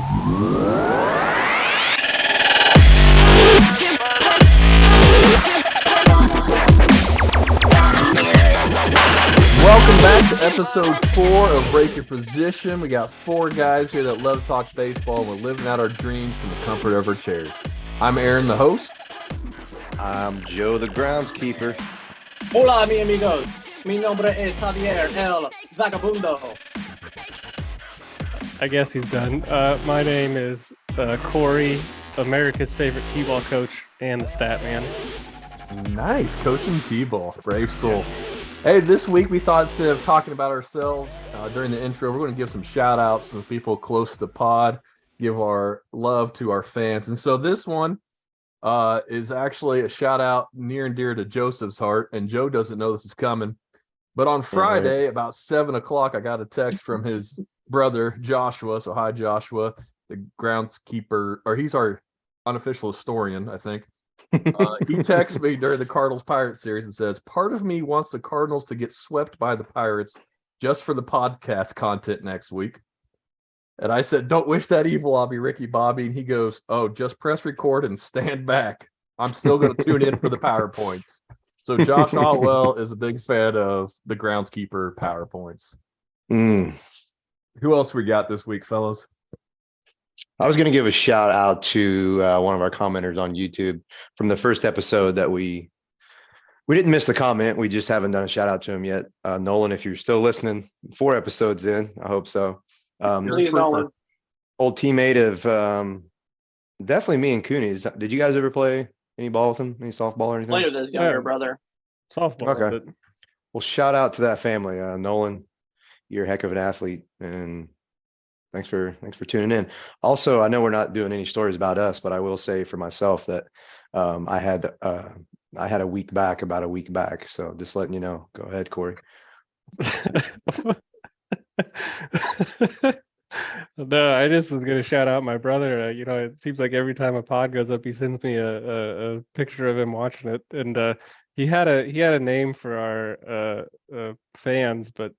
Welcome back to episode 4 of Rake Your Position. We got 4 guys here that love to talk baseball. We're living out our dreams from the comfort of our chairs. I'm Aaron, the host. I'm Joe, the groundskeeper. Hola, mi amigos. Mi nombre es Javier El Vagabundo. I guess he's done. My name is Cory, America's favorite T-ball coach and the stat man. Nice, coaching T-ball. Brave soul. Hey, this week we thought instead of talking about ourselves during the intro, we're going to give some shout-outs to people close to the pod, give our love to our fans. And so this one is actually a shout-out near and dear to Joseph's heart, and Joe doesn't know this is coming. But on Friday, about 7 o'clock, I got a text from his brother, Joshua. So hi, Joshua, the groundskeeper, or he's our unofficial historian, I think. He texts me during the Cardinals-Pirates series and says, part of me wants the Cardinals to get swept by the Pirates just for the podcast content next week. And I said, don't wish that evil on me, Ricky Bobby. And he goes, oh, just press record and stand back. I'm still going to tune in for the PowerPoints. So Josh Otwell is a big fan of the groundskeeper PowerPoints. Who else we got this week, fellas? I was going to give a shout out to one of our commenters on YouTube from the first episode that we didn't miss the comment. We just haven't done a shout out to him yet. Nolan, if you're still listening, 4 episodes in, I hope so. Nolan. Old teammate of definitely me and Cooney's. Did you guys ever play any ball with him? Any softball or anything? Played with his younger brother. Softball. Okay. Well, shout out to that family. Nolan, you're a heck of an athlete, and thanks for tuning in. Also, I know we're not doing any stories about us, but I will say for myself that I had a week back, about a week back. So just letting you know. Go ahead, Cory. No, I just was going to shout out my brother. It seems like every time a pod goes up, he sends me a picture of him watching it, and he had a name for our fans, but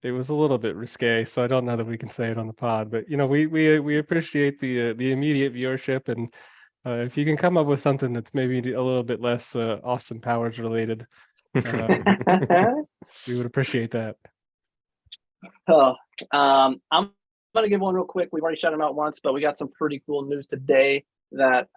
it was a little bit risque, so I don't know that we can say it on the pod. But we appreciate the immediate viewership, and if you can come up with something that's maybe a little bit less Austin Powers related, we would appreciate that. I'm gonna give one real quick. We've already shut him out once, but we got some pretty cool news today that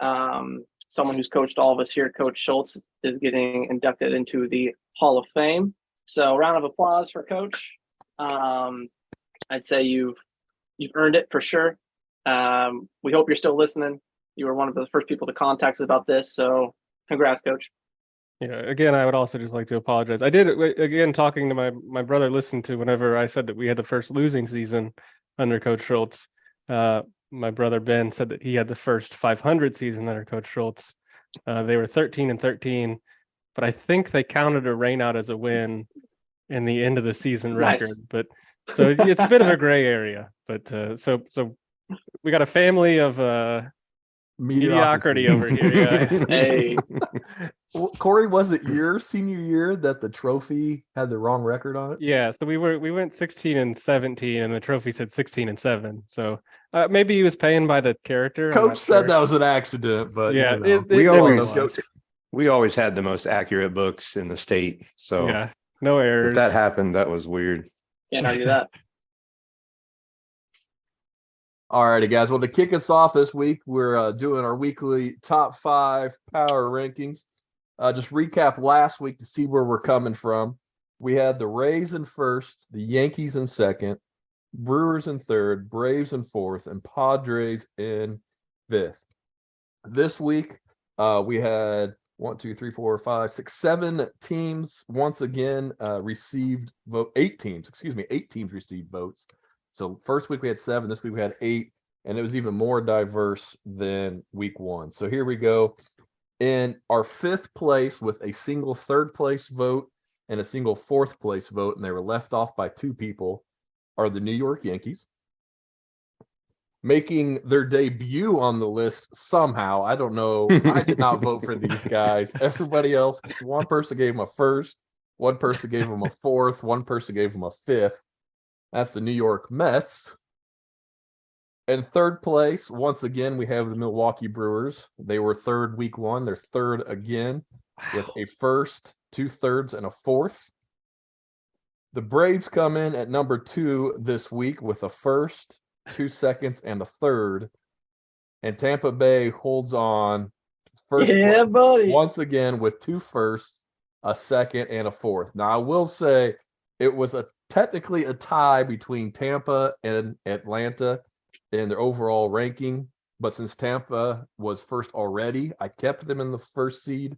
someone who's coached all of us here, Coach Schultz, is getting inducted into the Hall of Fame. So round of applause for Coach. I'd say you've earned it for sure. We hope you're still listening. You were one of the first people to contact us about this, so congrats, Coach. Yeah, again, I would also just like to apologize. I did, again, talking to my brother, listened to whenever I said that we had the first losing season under Coach Schultz. My brother Ben said that he had the first 500 season under Coach Schultz. They were 13-13, but I think they counted a rainout as a win in the end of the season record. Nice. But so it's a bit of a gray area. But so we got a family of mediocrity over here. Yeah. Hey, Well, Cory, was it your senior year that the trophy had the wrong record on it? Yeah, so we went 16-17, and the trophy said 16-7. So maybe he was paying by the character. Coach said that was an accident, but yeah, we always had the most accurate books in the state. So yeah, no errors. If that happened, that was weird. can't argue that. All righty, guys. Well, to kick us off this week, we're doing our weekly top 5 power rankings. Just recap last week to see where we're coming from. We had the Rays in first, the Yankees in second, Brewers in third, Braves in fourth, and Padres in fifth. This week, we had 7 teams once again received vote. 8 teams received votes. So first week we had 7, this week we had 8, and it was even more diverse than week 1. So here we go. In our 5th place with a single 3rd place vote and a single 4th place vote, and they were left off by 2 people, are the New York Yankees. Making their debut on the list somehow. I don't know. I did not vote for these guys. Everybody else, one person gave them a 1st, one person gave them a 4th, one person gave them a 5th. That's the New York Mets. In third place, once again, we have the Milwaukee Brewers. They were third week one. They're third again with a first, 2/3, and a fourth. The Braves come in at number 2 this week with a first, 2 seconds, and a third. And Tampa Bay holds on first Yeah, place buddy. once again with 2 firsts, a second, and a fourth. Now, I will say it was technically a tie between Tampa and Atlanta in their overall ranking. But since Tampa was first already, I kept them in the first seed.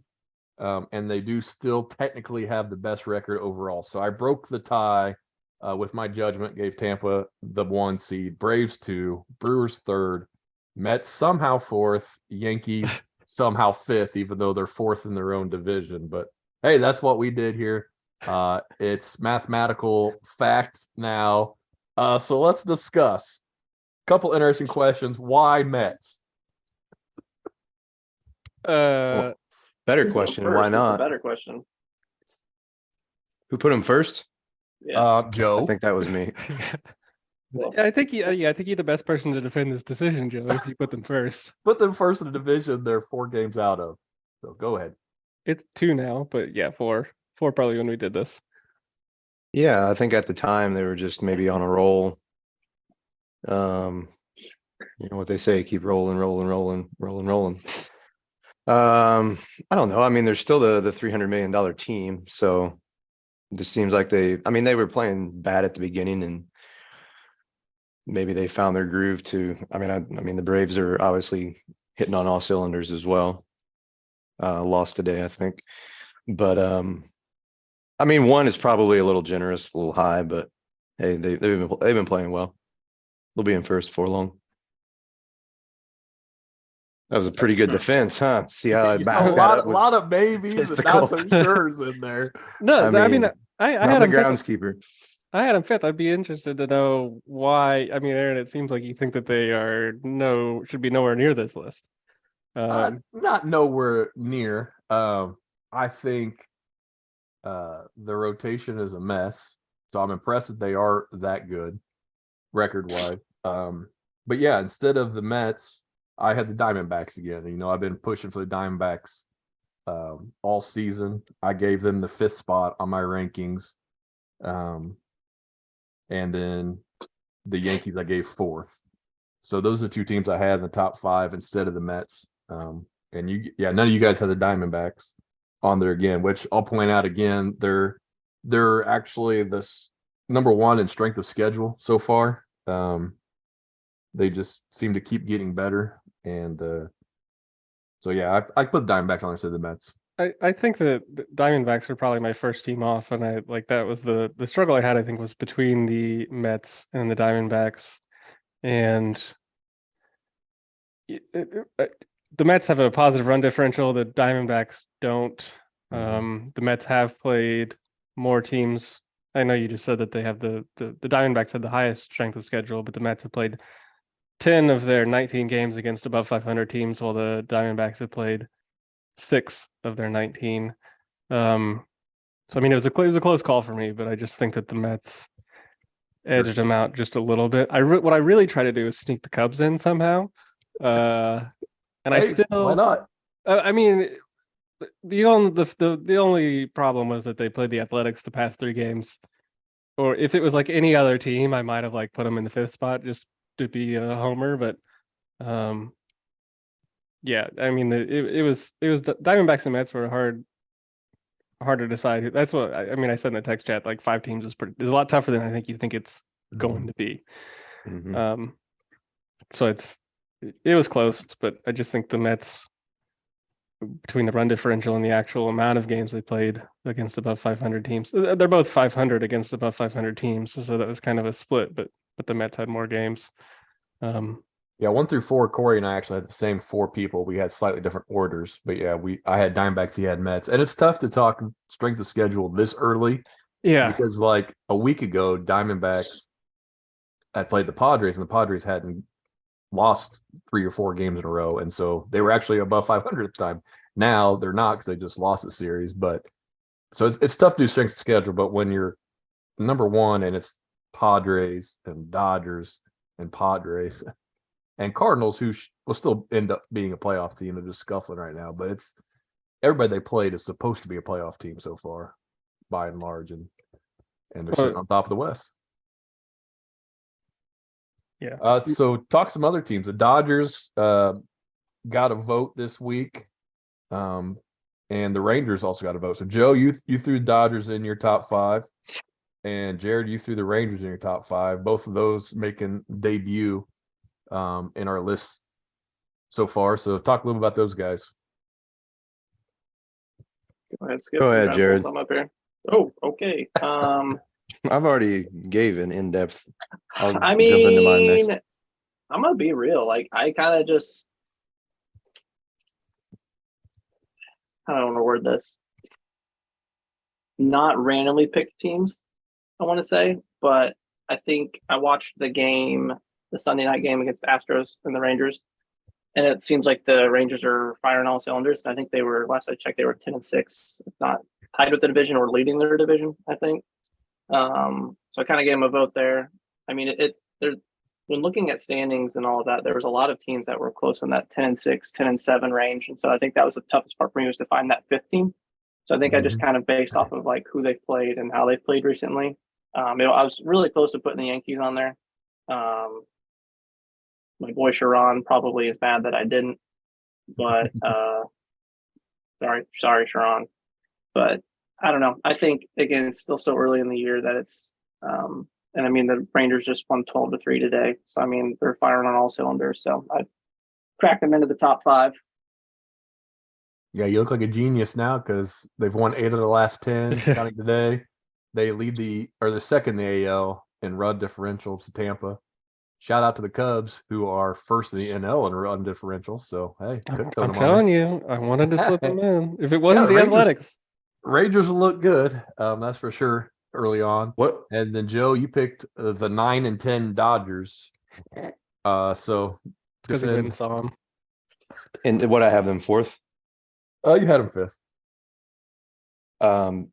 And they do still technically have the best record overall. So I broke the tie with my judgment, gave Tampa the 1 seed, Braves 2, Brewers 3rd, Mets somehow 4th, Yankees somehow 5th, even though they're 4th in their own division. But hey, that's what we did here. It's mathematical fact now. So let's discuss a couple interesting questions. Why Mets? Better question. Why First is the not? better question. Who put him first? Yeah. Joe. I think that was me. Yeah, I think I think you're the best person to defend this decision, Joe, if you put them first. Put them first in the division they're 4 games out of. So go ahead. It's 2 now, but yeah, 4. 4 probably when we did this. Yeah, I think at the time they were just maybe on a roll. You know what they say, keep rolling. I don't know. I mean, they're still the $300 million team, so it just seems like they were playing bad at the beginning, and maybe they found their groove to. I mean, the Braves are obviously hitting on all cylinders as well. Lost today, I think, but I mean, 1 is probably a little generous, a little high, but hey, they've been playing well. They'll be in first for long. That was a pretty good defense, huh? See how I You backed saw a that lot, up with lot of maybes and not so physical. sure's in there. No, I mean, I I'm had the him 5th. groundskeeper. I had him 5th. I'd be interested to know why. I mean, Aaron, it seems like you think that they should be nowhere near this list. Not nowhere near. I think the rotation is a mess. So I'm impressed that they are that good record-wise. But yeah, instead of the Mets, I had the Diamondbacks again. You know, I've been pushing for the Diamondbacks all season. I gave them the 5th spot on my rankings. And then the Yankees I gave 4th. So those are the 2 teams I had in the top 5 instead of the Mets. And none of you guys had the Diamondbacks on there again, which I'll point out again, they're actually this number 1 in strength of schedule so far. They just seem to keep getting better. And so yeah, I put the Diamondbacks on instead of the Mets. I think that the Diamondbacks are probably my first team off, and that was the struggle I had. I think was between the Mets and the Diamondbacks, and the Mets have a positive run differential. The Diamondbacks don't. The Mets have played more teams. I know you just said that they have the Diamondbacks had the highest strength of schedule, but the Mets have played 10 of their 19 games against above 500 teams, while the Diamondbacks have played 6 of their 19. So I mean, it was a close call for me, but I just think that the Mets edged them out just a little bit. What I really try to do is sneak the Cubs in somehow, and I still why not? I mean, the only problem was that they played the Athletics the past 3 games. Or if it was like any other team, I might have like put them in the 5th spot just to be a homer, but yeah, I mean it was the Diamondbacks and Mets were hard to decide. That's what I mean. I said in the text chat, like 5 teams is a lot tougher than I think you think it's going to be. So it was close, but I just think the Mets, between the run differential and the actual amount of games they played against above 500 teams, they're both 500 against above 500 teams, so that was kind of a split. But the Mets had more games. Yeah, 1 through 4, Cory and I actually had the same 4 people. We had slightly different orders, but yeah, I had Diamondbacks, he had Mets, and it's tough to talk strength of schedule this early. Yeah, because like a week ago, Diamondbacks had played the Padres, and the Padres hadn't lost 3 or 4 games in a row, and so they were actually above 500 at the time. Now they're not because they just lost the series. But so it's tough to do strength of schedule. But when you're number 1 and it's Padres and Dodgers and Padres, and Cardinals, who will still end up being a playoff team. They're just scuffling right now, but it's everybody they played is supposed to be a playoff team so far, by and large, and they're sitting on top of the West. Yeah. So talk some other teams. The Dodgers got a vote this week, and the Rangers also got a vote. So Joe, you threw Dodgers in your top 5, and Jared, you threw the Rangers in your top 5. Both of those making debut in our list so far. So talk a little about those guys. Go ahead, Skip. Go ahead, Grab Jared. both of them up here. Oh, okay. I've already gave an in-depth. I'll I jump into mine mean, next. I'm gonna be real. Like, I kind of just, I don't want to word this. Not randomly picked teams, I want to say, but I think I watched the game, the Sunday night game against the Astros and the Rangers, and it seems like the Rangers are firing all cylinders. And I think they were, last I checked, they were 10-6, if not tied with the division or leading their division, I think. So I kind of gave them a vote there. I mean, there's when looking at standings and all of that, there was a lot of teams that were close in that 10-6, 10-7 range. And so I think that was the toughest part for me, was to find that 5th team. So I think I just kind of based off of like who they played and how they played recently. I was really close to putting the Yankees on there. My boy Sharon probably is mad that I didn't, but sorry, Sharon. But I don't know. I think, again, it's still so early in the year that it's and I mean, the Rangers just won 12-3 today. So I mean, they're firing on all cylinders. So I cracked them into the top 5. Yeah, you look like a genius now because they've won 8 of the last 10 counting today. They lead they're second in the AL in run differential to Tampa. Shout out to the Cubs, who are first in the NL in run differential. So hey, I'm telling you, I wanted to slip them in. If it wasn't the the Rangers- Athletics. Rangers will look good. That's for sure early on. What? And then Joe, you picked the 9 and 10 Dodgers. So Because he went and saw him. And what I have them 4th. You had him 5th.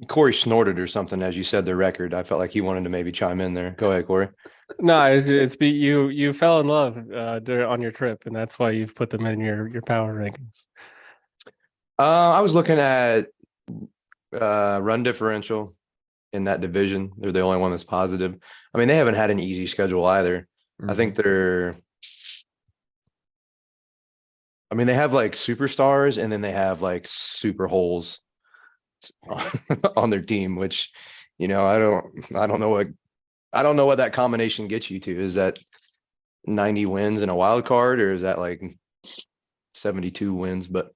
Cory snorted or something as you said the record. I felt like he wanted to maybe chime in there. Go ahead, Cory. No, you fell in love on your trip, and that's why you've put them in your power rankings. I was looking at run differential in that division. They're the only one that's positive. I mean, they haven't had an easy schedule either. I think they have like superstars, and then they have like super holes on their team, which, I don't know what that combination gets you to. Is that 90 wins and a wild card, or is that like 72 wins? But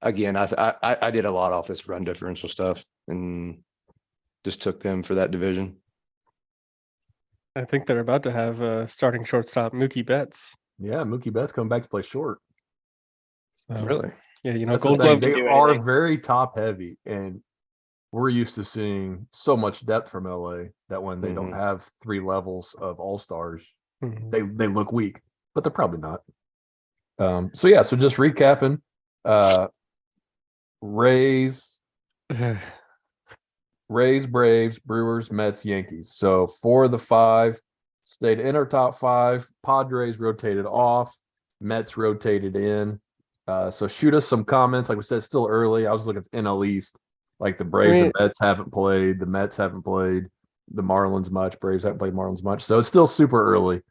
again, I did a lot off this run differential stuff and just took them for that division. I think they're about to have starting shortstop Mookie Betts. Yeah, Mookie Betts coming back to play short. So, Really? yeah, That's Gold the thing. Glove. They do are anything. very top heavy, and we're used to seeing so much depth from LA that when they don't have 3 levels of all-stars, they look weak, but they're probably not. So just recapping, Rays, Braves, Brewers, Mets, Yankees. So 4 of the 5 stayed in our top 5. Padres rotated off. Mets rotated in. So shoot us some comments. Like we said, it's still early. I was looking at the NL East. Like the Braves and Mets haven't played. The Mets haven't played the Marlins much. Braves haven't played Marlins much. So it's still super early.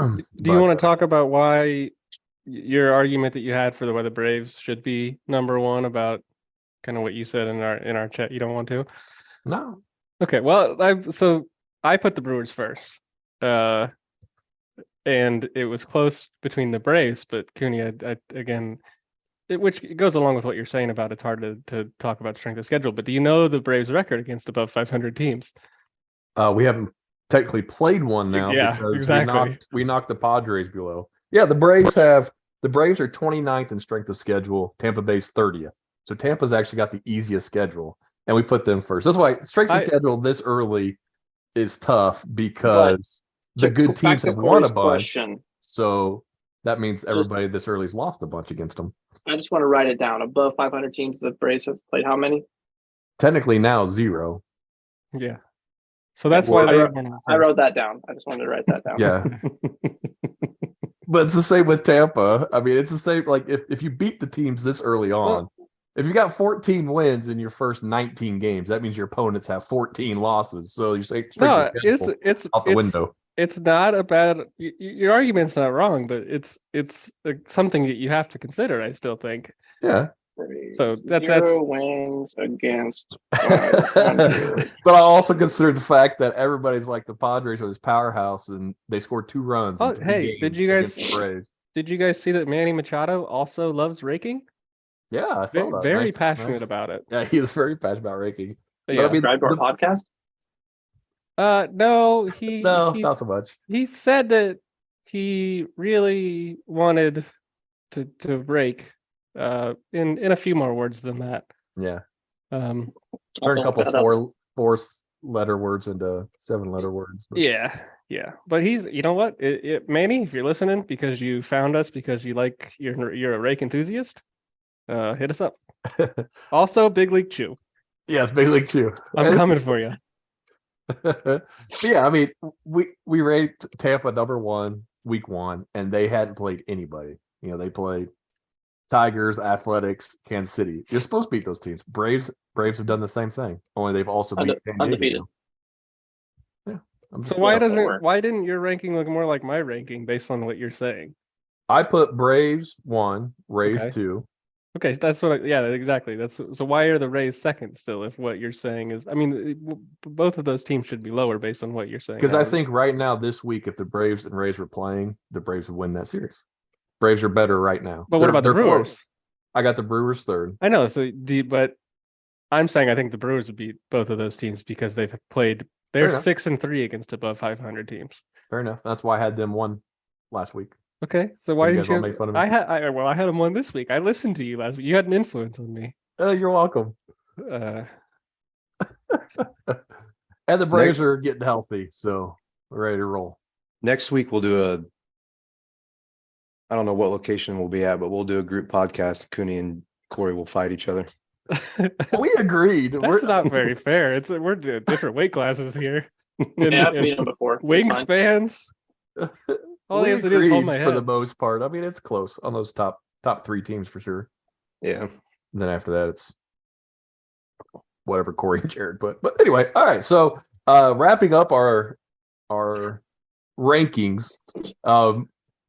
Do you want to talk about why your argument that you had for why the Braves should be number 1, about kind of what you said in our chat? You don't want to? No. Okay. Well, I put the Brewers first, and it was close between the Braves, but Cooney, again, which goes along with what you're saying about it's hard to talk about strength of schedule. But do you know the Braves' record against above 500 teams? We haven't technically played one now because exactly. we knocked the Padres below. Yeah, the Braves are 29th in strength of schedule. Tampa Bay's 30th. So Tampa's actually got the easiest schedule, and we put them first. That's why strength of schedule this early is tough, because the good teams have won a bunch. So that means everybody this early's lost a bunch against them. I just want to write it down. Above 500 teams, the Braves have played how many? Technically now 0. Yeah. So that's why I wrote that down. I just wanted to write that down. Yeah. But it's the same with Tampa. I mean, it's the same. Like if you beat the teams this early on, Well- if you got 14 wins in your first 19 games, that means your opponents have 14 losses. So you say No, it's out the window. It's not a bad. Your argument's not wrong, but it's something that you have to consider. I still think. Yeah. So that's zero wins against But 500. I also consider the fact that everybody's like the Padres are this powerhouse, and they scored 2 runs. Oh, in 3 hey, games did you guys- against the Braves? Did you guys see that Manny Machado also loves raking? Yeah, I saw that. Very Nice, passionate nice. about it. Yeah, he was very passionate about raking. But But I yeah. mean, Subscribe to our podcast. No, no, not so much. he said that he really wanted to rake in a few more words than that. Yeah, Um, turn a couple Shut up. four-letter words into 7-letter words. But yeah. But you know what? Manny, if you're listening because you found us because you're a rake enthusiast, hit us up. Also, Big League Chew. yes, Big League Chew. I'm coming for you. But yeah, I mean, we ranked Tampa #1 week 1, and they hadn't played anybody. You know, they played Tigers, Athletics, Kansas City. You're supposed to beat those teams. Braves have done the same thing. Only they've also beat San Diego. Undefeated. Yeah. So why didn't your ranking look more like my ranking based on what you're saying? I put Braves 1, Rays Okay. 2. Okay, that's what. Yeah, exactly. So why are the Rays second still? If what you're saying is, I mean, both of those teams should be lower based on what you're saying. Because I think right now this week, if the Braves and Rays were playing, the Braves would win that series. Braves are better right now. But what about the They're Brewers? close. I got the Brewers 3rd. I know. But I'm saying I think the Brewers would beat both of those teams because they've played. They're enough. 6-3 against above 500 teams. Fair enough. That's why I had them 1 last week. Okay, so why You didn't guys all you? make fun of me? I had them one this week. I listened to you last week. You had an influence on me. You're welcome. Uh, And the Braves are getting healthy, so we're ready to roll. Next week we'll do I don't know what location we'll be at, but we'll do a group podcast. Cooney and Cory will fight each other. We agreed. That's not very fair. We're doing different weight classes here. Yeah, I've beat them before. It's fine. Wingspans. All we they have to do is hold agreed my for the head. most part. I mean, it's close on those top 3 teams for sure. Yeah. And then after that, it's whatever Cory and Jared put. But anyway, all right. So wrapping up our rankings,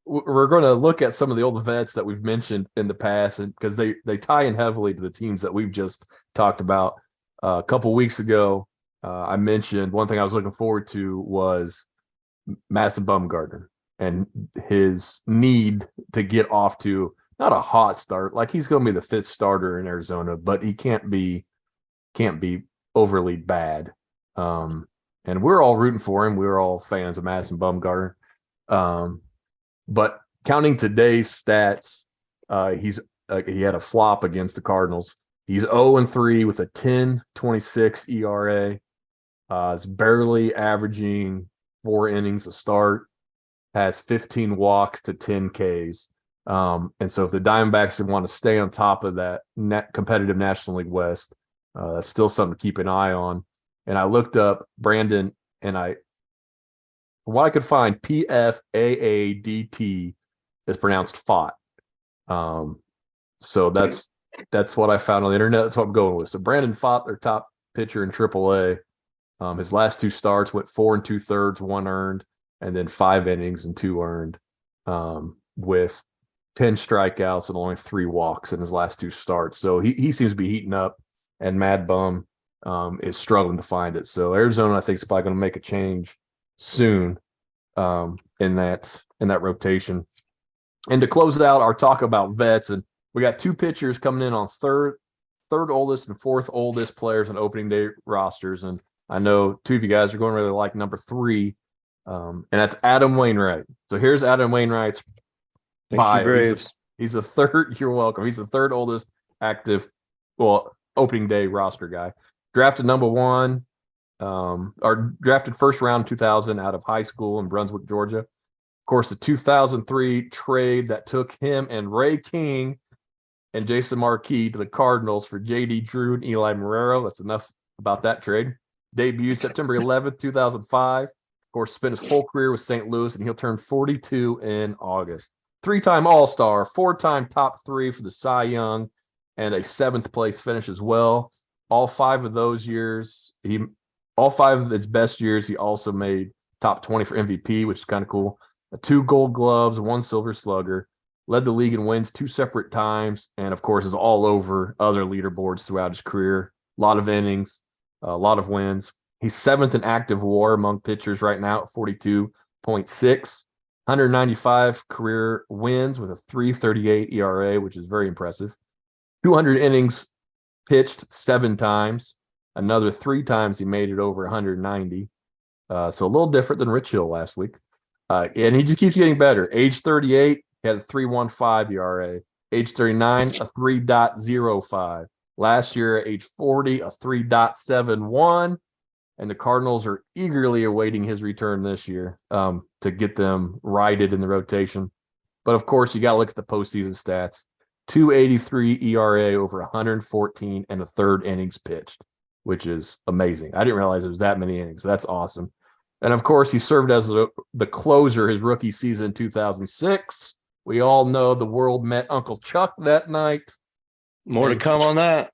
we're going to look at some of the old vets that we've mentioned in the past, and because they tie in heavily to the teams that we've just talked about. A couple weeks ago, I mentioned one thing I was looking forward to was Madison Bumgarner and his need to get off to not a hot start. Like, he's going to be the 5th starter in Arizona, but he can't be overly bad. And we're all rooting for him. We're all fans of Madison Bumgarner. But counting today's stats, he had a flop against the Cardinals. He's 0-3 with a 10.26 ERA. Is barely averaging 4 innings a start. Has 15 walks to 10 Ks. And so if the Diamondbacks want to stay on top of that competitive National League West, that's still something to keep an eye on. And I looked up Brandon, and from what I could find, PFAADT is pronounced Fott. So that's what I found on the internet. That's what I'm going with. So Brandon Fott, their top pitcher in AAA. His last 2 starts went 4 2/3, 1 earned, and then 5 innings and 2 earned, with 10 strikeouts and only 3 walks in his last 2 starts. So he seems to be heating up, and MadBum is struggling to find it. So Arizona, I think, is probably going to make a change soon in that rotation. And to close out our talk about vets, and we got 2 pitchers coming in on third oldest and 4th oldest players on opening day rosters, and I know 2 of you guys are going to really like number 3, and that's Adam Wainwright. So here's Adam Wainwright's bio. Thank you, Braves. He's the 3rd. You're welcome. He's the 3rd oldest active, opening day roster guy. Drafted number 1, or drafted 1st round 2000 out of high school in Brunswick, Georgia. Of course, the 2003 trade that took him and Ray King and Jason Marquis to the Cardinals for J.D. Drew and Eli Marrero. That's enough about that trade. Debuted September 11th, 2005. Of course, spent his whole career with St. Louis, and he'll turn 42 in August. 3-time All-Star, 4-time top 3 for the Cy Young, and a 7th place finish as well. All 5 of those years, all 5 of his best years, he also made top 20 for MVP, which is kind of cool. 2 Gold Gloves, 1 Silver Slugger, led the league in wins 2 separate times, and of course is all over other leaderboards throughout his career. A lot of innings, a lot of wins. He's 7th in active WAR among pitchers right now at 42.6. 195 career wins with a 3.38 ERA, which is very impressive. 200 innings pitched 7 times. Another 3 times he made it over 190. So a little different than Rich Hill last week. And he just keeps getting better. Age 38, he had a 3.15 ERA. Age 39, a 3.05. Last year, at age 40, a 3.71. And the Cardinals are eagerly awaiting his return this year to get them righted in the rotation. But of course, you got to look at the postseason stats. 2.83 ERA over 114 and a third innings pitched, which is amazing. I didn't realize it was that many innings, but that's awesome. And of course, he served as the closer his rookie season in 2006. We all know the world met Uncle Chuck that night. More to come on that.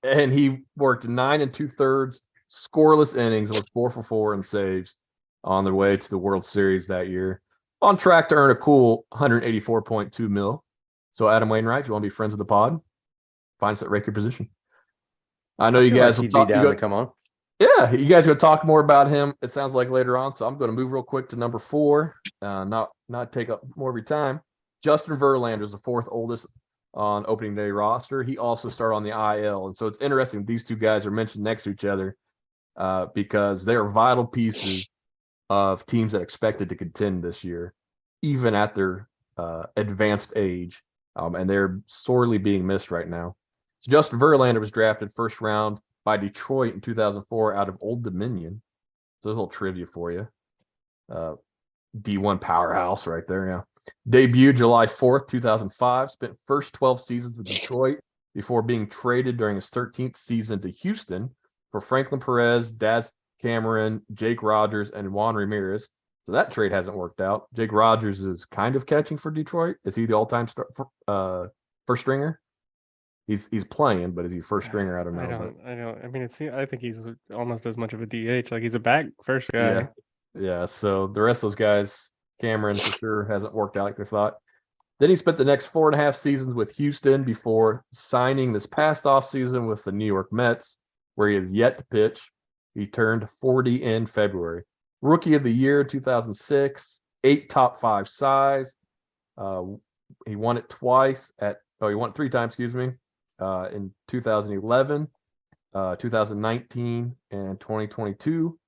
And he worked 9 2/3 scoreless innings with 4 for 4 and saves on their way to the World Series that year. On track to earn a cool $184.2 million. So Adam Wainwright, if you want to be friends with the pod, find us at Rake your position. I know you guys will he'd talk. be down to come on. Yeah, you guys are going to talk more about him. It sounds like later on. So I'm going to move real quick to number 4. Not take up more of your time. Justin Verlander is the 4th oldest on opening day roster. He also started on the IL, and so it's interesting these 2 guys are mentioned next to each other because they are vital pieces of teams that expected to contend this year, even at their advanced age, and they're sorely being missed right now. So Justin Verlander was drafted 1st round by Detroit in 2004 out of Old Dominion. So there's a little trivia for you. D1 powerhouse right there, yeah. Debuted July 4th, 2005. Spent first 12 seasons with Detroit before being traded during his 13th season to Houston for Franklin Perez, Daz Cameron, Jake Rogers, and Juan Ramirez. So that trade hasn't worked out. Jake Rogers is kind of catching for Detroit. Is he the all-time first stringer? He's playing, but is he first stringer? I don't know. I mean, I think he's almost as much of a DH. Like he's a back first guy. Yeah. So the rest of those guys, Cameron for sure hasn't worked out like they thought. Then he spent the next 4.5 seasons with Houston before signing this past offseason with the New York Mets, where he has yet to pitch. He turned 40 in February. Rookie of the Year 2006, 8 top 5 size. He won it twice he won it 3 times, in 2011, 2019, and 2022.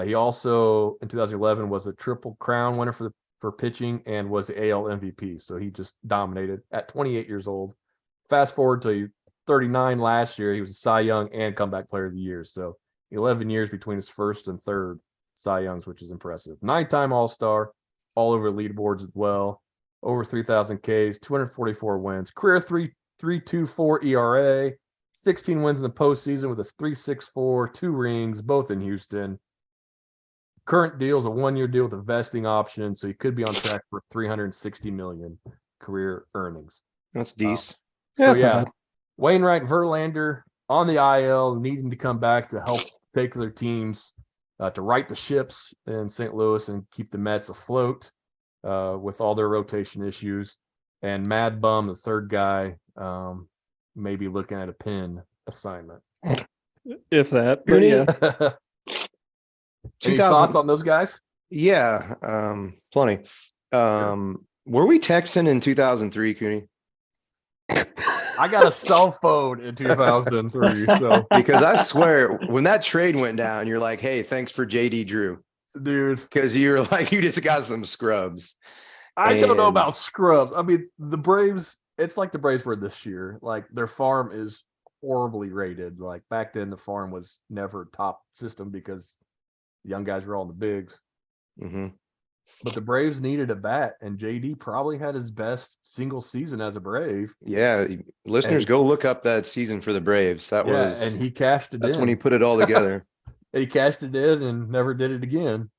He also, in 2011, was a Triple Crown winner for pitching and was the AL MVP. So he just dominated at 28 years old. Fast forward to 39 last year, he was a Cy Young and Comeback Player of the Year. So 11 years between his first and third Cy Youngs, which is impressive. 9-time All-Star, all over leaderboards as well. Over 3,000 Ks, 244 wins, career 3.24 ERA, 16 wins in the postseason with a 3.64, 2 rings, both in Houston. Current deal is a 1-year deal with a vesting option, so he could be on track for $360 million career earnings. That's decent. Wainwright, Verlander on the IL, needing to come back to help take their teams to right the ships in St. Louis and keep the Mets afloat with all their rotation issues. And MadBum, the 3rd guy, may be looking at a pin assignment. If that, but yeah. Any thoughts on those guys? Yeah, plenty. Were we texting in 2003, Cooney? I got a cell phone in 2003, so because I swear when that trade went down, you're like, "Hey, thanks for JD Drew, dude." Because you're like, you just got some scrubs. I don't know about scrubs. I mean, the Braves. It's like the Braves were this year. Like their farm is horribly rated. Like back then, the farm was never top system because the young guys were all in the bigs. Mm-hmm. But the Braves needed a bat, and JD probably had his best single season as a Brave. Yeah, listeners, go look up that season for the Braves. And he cashed it in. That's when he put it all together. He cashed it in and never did it again.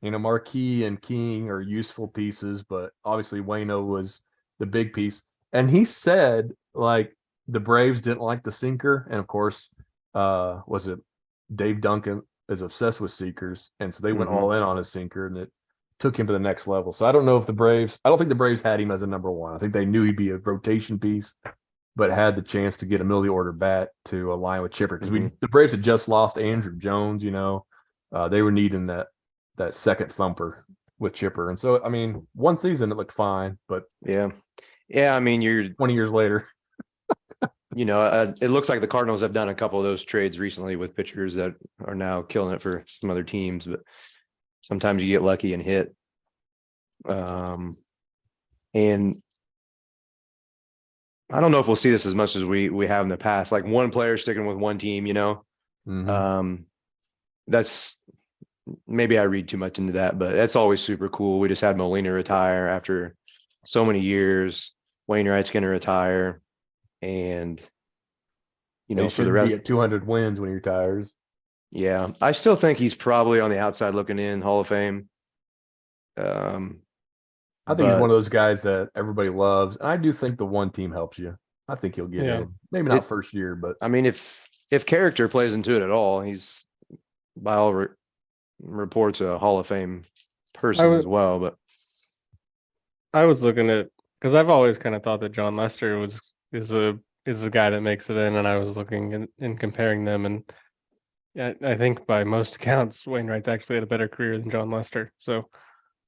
Marquis and King are useful pieces, but obviously Wayno was the big piece. And he said like the Braves didn't like the sinker, and of course, was it Dave Duncan is obsessed with seekers, and so they went all in on his sinker, and it took him to the next level. So I don't think the Braves had him as a number one. I think they knew he'd be a rotation piece, but had the chance to get a middle of the order bat to align with Chipper, because the Braves had just lost Andrew Jones. They were needing that second thumper with Chipper, and so I mean, one season it looked fine, but yeah. I mean, you're 20 years later. It looks like the Cardinals have done a couple of those trades recently with pitchers that are now killing it for some other teams, but sometimes you get lucky and hit. And I don't know if we'll see this as much as we have in the past, like one player sticking with one team, that's maybe I read too much into that, but that's always super cool. We just had Molina retire after so many years. Wainwright's going to retire. And, For the rest, be at 200 wins when he retires. Yeah. I still think he's probably on the outside looking in Hall of Fame. I think he's one of those guys that everybody loves. And I do think the one team helps you. I think he'll get in. Maybe not first year, but I mean, if character plays into it at all, he's by all reports a Hall of Fame person as well. But I was looking at, because I've always kind of thought that John Lester is a guy that makes it in, and I was looking and comparing them, and I think by most accounts, Wainwright's actually had a better career than John Lester. So,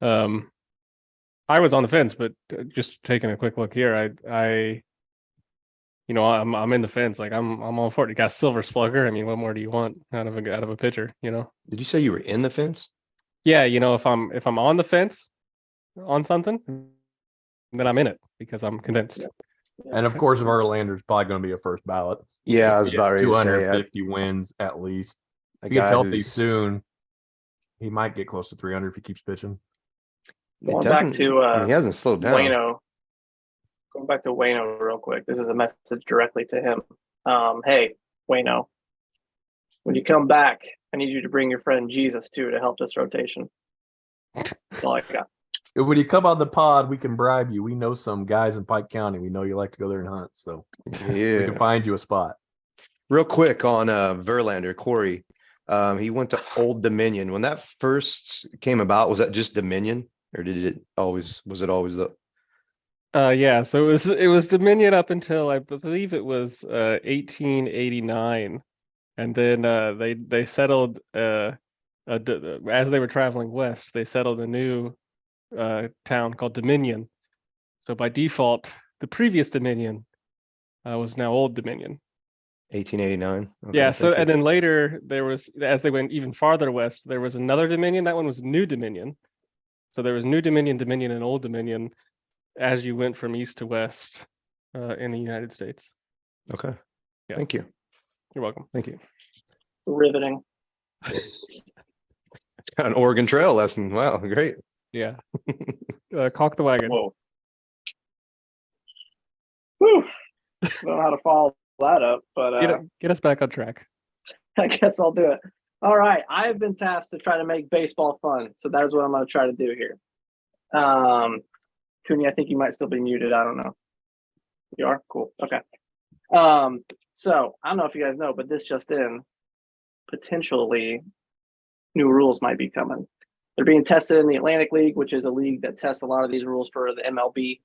I was on the fence, but just taking a quick look here, I'm in the fence. Like I'm all for it. You got Silver Slugger. I mean, what more do you want out of a pitcher? Did you say you were in the fence? Yeah, if I'm on the fence on something, then I'm in it because I'm convinced. Yeah. And of course, Verlander's probably going to be a first ballot. Yeah, I was about ready to say 250 wins at least. If he gets healthy soon, he might get close to 300 if he keeps pitching. Going back to he hasn't slowed down. Wayno. Going back to Wayno real quick. This is a message directly to him. Hey, Wayno, when you come back, I need you to bring your friend Jesus too to help this rotation. That's all I got. When you come on the pod, we can bribe you. We know some guys in Pike County. We know you like to go there and hunt, so we can find you a spot. Real quick on Verlander, Cory. He went to Old Dominion. When that first came about, was that just Dominion, or was it always the? Yeah. So it was Dominion up until I believe it was 1889, and then they settled as they were traveling west. They settled a new town called Dominion. So by default, the previous Dominion was now Old Dominion. 1889. Okay, yeah. So and then later there was, as they went even farther west, there was another Dominion. That one was New Dominion. So there was New Dominion, Dominion, and Old Dominion as you went from east to west in the United States. Okay. Yeah. Thank you. You're welcome. Thank you. Riveting. An Oregon Trail lesson. Wow, great. Yeah. Caulk the wagon. Whoa. Whew. I don't know how to follow that up, but get us back on track. I guess I'll do it. All right. I've been tasked to try to make baseball fun, so that's what I'm going to try to do here. Cooney, I think you might still be muted. I don't know. You are? Cool. Okay. So I don't know if you guys know, but this just in, potentially new rules might be coming. They're being tested in the Atlantic League, which is a league that tests a lot of these rules for the MLB.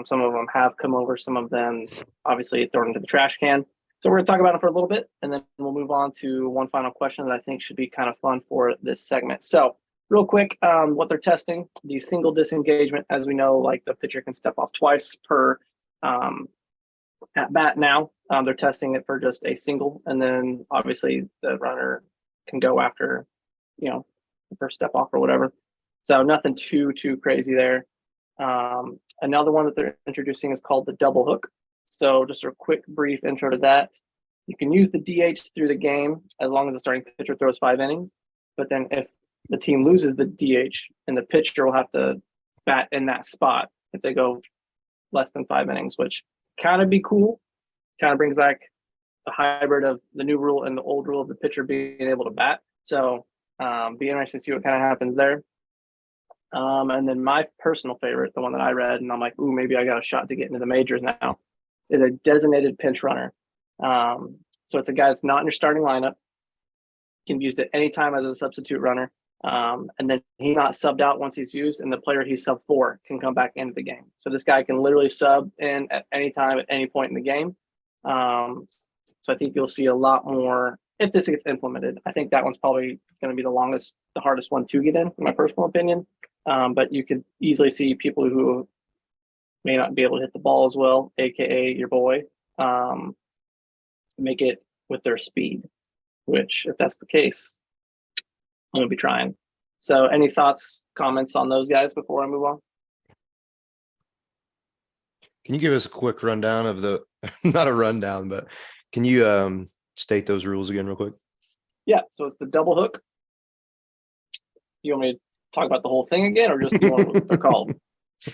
Some of them have come over, some of them obviously thrown into the trash can. So we're going to talk about it for a little bit, and then we'll move on to one final question that I think should be kind of fun for this segment. So real quick, what they're testing, the single disengagement, as we know, like the pitcher can step off twice per at bat now. They're testing it for just a single, and then obviously the runner can go after, the first step off or whatever. So nothing too crazy there. Another one that they're introducing is called the double hook. So just a quick brief intro to that. You can use the DH through the game as long as the starting pitcher throws 5 innings. But then if the team loses the DH, and the pitcher will have to bat in that spot if they go less than 5 innings, which kind of be cool. Kind of brings back a hybrid of the new rule and the old rule of the pitcher being able to bat. So be interesting to see what kind of happens there. And then my personal favorite, the one that I read, and I'm like, ooh, maybe I got a shot to get into the majors now, is a designated pinch runner. So it's a guy that's not in your starting lineup, can be used at any time as a substitute runner. And then he's not subbed out once he's used, and the player he's sub for can come back into the game. So this guy can literally sub in at any time, at any point in the game. So I think you'll see a lot more if this gets implemented. I think that one's probably going to be the hardest one to get in my personal opinion. But you could easily see people who may not be able to hit the ball as well, aka your boy, make it with their speed. Which, if that's the case, I'm gonna be trying. So, any thoughts, comments on those guys before I move on? Can you give us a quick rundown of the, not a rundown, but can you state those rules again real quick? Yeah, so it's the double hook. You want me to talk about the whole thing again, or just the one what they're called?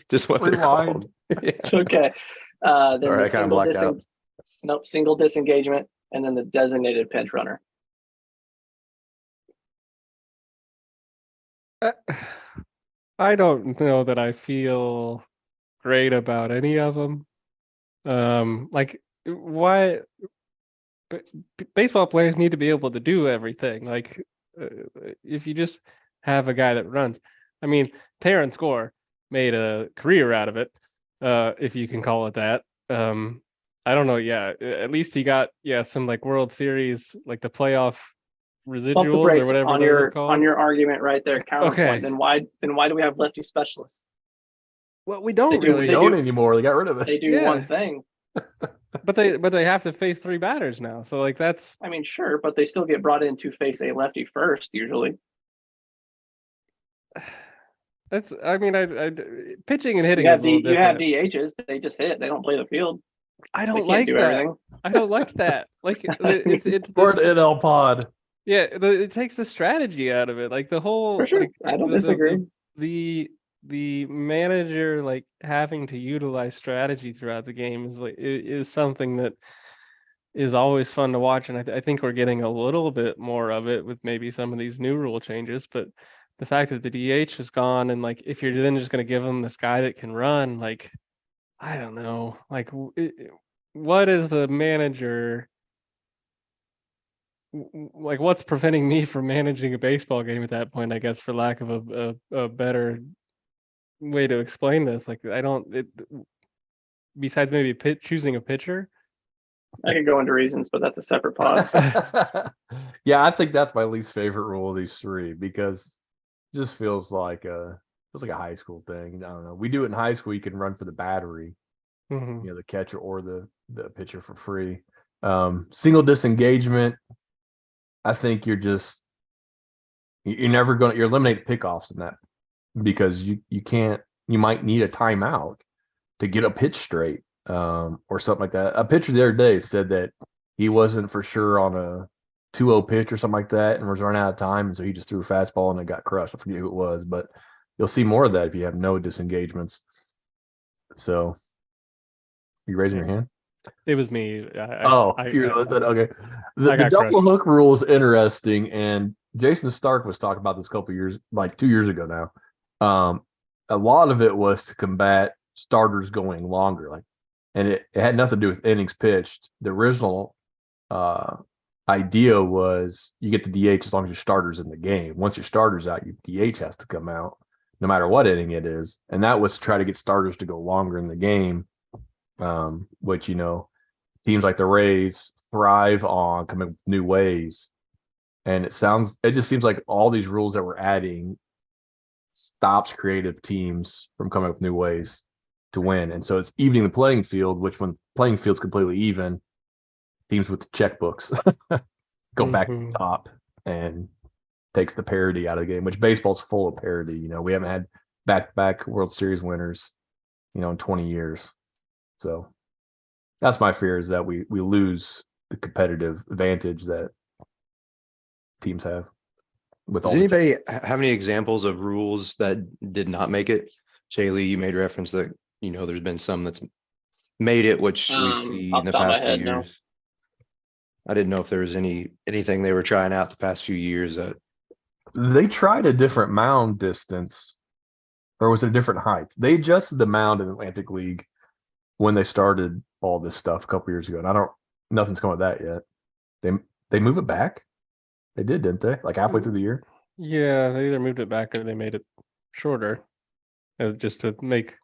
Just what they're Rewind. called. Yeah. Okay. Then Sorry, the I kind of blacked out. single disengagement, and then the designated pinch runner. I don't know that I feel great about any of them. Like why baseball players need to be able to do everything. Like if you just have a guy that runs, I mean, Terrence Gore made a career out of it, if you can call it that. I don't know. Yeah, at least he got some like World Series, like the playoff Bump the residuals or brakes whatever on those are your called. argument right there. Counterpoint. Okay. Then why do we have lefty specialists? Well, we don't do- really. They don't anymore. They got rid of it. They do Yeah. one thing. But they have to face 3 batters now. So like that's I mean, sure, but they still get brought in to face a lefty first, usually. I mean, I pitching and hitting You is have a little you have different. DHs. They just hit. They don't play the field. I They don't can't like do that. everything. I don't like that. Like it's For an NL pod. yeah, it takes the strategy out of it. Like the whole For sure. like I don't the- disagree. the manager like having to utilize strategy throughout the game is something that is always fun to watch, and I think we're getting a little bit more of it with maybe some of these new rule changes. But the fact that the DH is gone, and like if you're then just going to give them this guy that can run, like I don't know, like what is the manager? Like what's preventing me from managing a baseball game at that point? I guess for lack of a better way to explain this, like I don't. Besides maybe choosing a pitcher. I could go into reasons, but that's a separate pod. Yeah, I think that's my least favorite rule of these 3 because it just feels like a high school thing. I don't know. We do it in high school. You can run for the battery, Mhm. the catcher or the pitcher for free. Single disengagement. I think you're never going to eliminate pickoffs in that because you might need a timeout to get a pitch straight. Or something like that. A pitcher the other day said that he wasn't for sure on a 2-0 pitch or something like that and was running out of time. And so he just threw a fastball and it got crushed. I forget who it was, but you'll see more of that if you have no disengagements. So, are you raising your hand? It was me. You said okay. The got double hook rule is interesting, and Jason Stark was talking about this a couple years, like 2 years ago now. A lot of it was to combat starters going longer, and it had nothing to do with innings pitched. The original idea was you get the DH as long as your starter's in the game. Once your starter's out, your DH has to come out, no matter what inning it is. And that was to try to get starters to go longer in the game, which, teams like the Rays thrive on coming up with new ways. And it just seems like all these rules that we're adding stops creative teams from coming up with new ways to win. And so it's evening the playing field, which when the playing field's completely even, teams with the checkbooks go back to the top and takes the parity out of the game, which baseball's full of parity. We haven't had back-to-back World Series winners, in 20 years. So that's my fear, is that we lose the competitive advantage that teams have. Does anybody have any examples of rules that did not make it? Shaylee, you made reference that, there's been some that's made it, which we see in the past few years. I didn't know if there was anything they were trying out the past few years that they tried a different mound distance or was it a different height? They adjusted the mound in Atlantic League when they started all this stuff a couple years ago, and nothing's come of that yet. They move it back. They did, didn't they? Like halfway through the year. Yeah, they either moved it back or they made it shorter, just to make.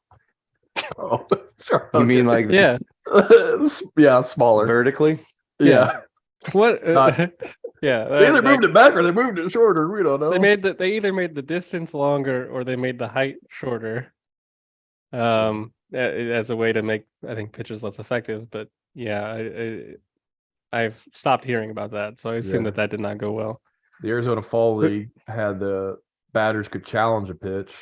Oh, sure. You mean like Yeah, yeah, smaller. vertically? Yeah. what? Not- Yeah, They either moved it back or they moved it shorter. We don't know. They either made the distance longer or they made the height shorter. As a way to make, I think, pitches less effective. But yeah, I've stopped hearing about that, so I assume Yeah. that did not go well. The Arizona Fall League had the batters could challenge a pitch.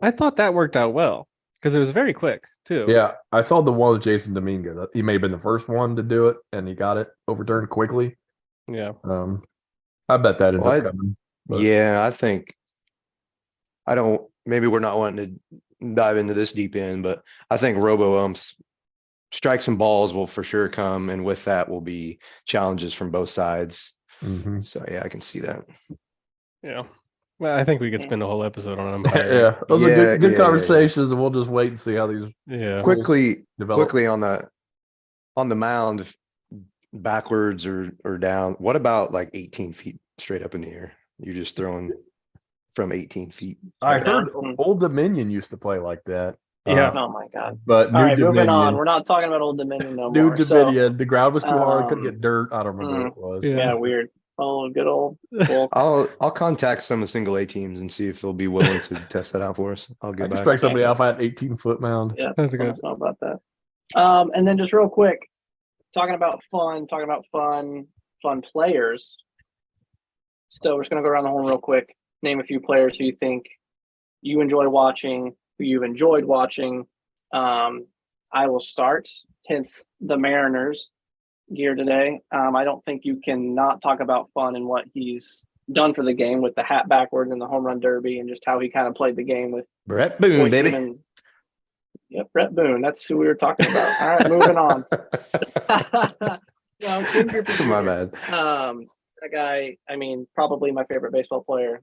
I thought that worked out well because it was very quick too. Yeah, I saw the one with Jason Domingo. He may have been the first one to do it, and he got it overturned quickly. Yeah. I bet that ends Well, up coming. But Yeah, I think maybe we're not wanting to dive into this deep end, but I think robo umps strikes and balls will for sure come, and with that will be challenges from both sides. Mhm. So yeah, I can see that. Yeah. Well, I think we could spend a whole episode on umpiring. yeah, those are Yeah, good yeah. conversations, and we'll just wait and see how these Yeah. Quickly develop. on the mound, backwards or down. What about like 18 feet straight up in the air? You're just throwing from 18 feet. I down. heard Old Dominion used to play like that. Yeah. Oh my God. But All New right, Dominion, moving on. We're not talking about Old Dominion no New more. So, Dominion, the ground was too hard. Couldn't um, get dirt. I don't remember what it was. yeah, weird. Oh, good old. Cool. I'll contact some of single A teams and see if they'll be willing to test that out for us. I'll I get can back. strike somebody off at 18-foot mound. Yeah, That's let good. us know about that. And then just real quick, talking about fun players. So we're just gonna go around the horn real quick. Name a few players who you think you enjoy watching, who you've enjoyed watching. I will start. Hence the Mariners gear today. I don't think you can not talk about fun and what he's done for the game with the hat backwards and the home run derby and just how he kind of played the game with Brett Boone, voicing baby. and yep, Brett Boone. That's who we were talking about. All right, moving on. No, Ken Griffey My Jr. bad. That guy, I mean, probably my favorite baseball player.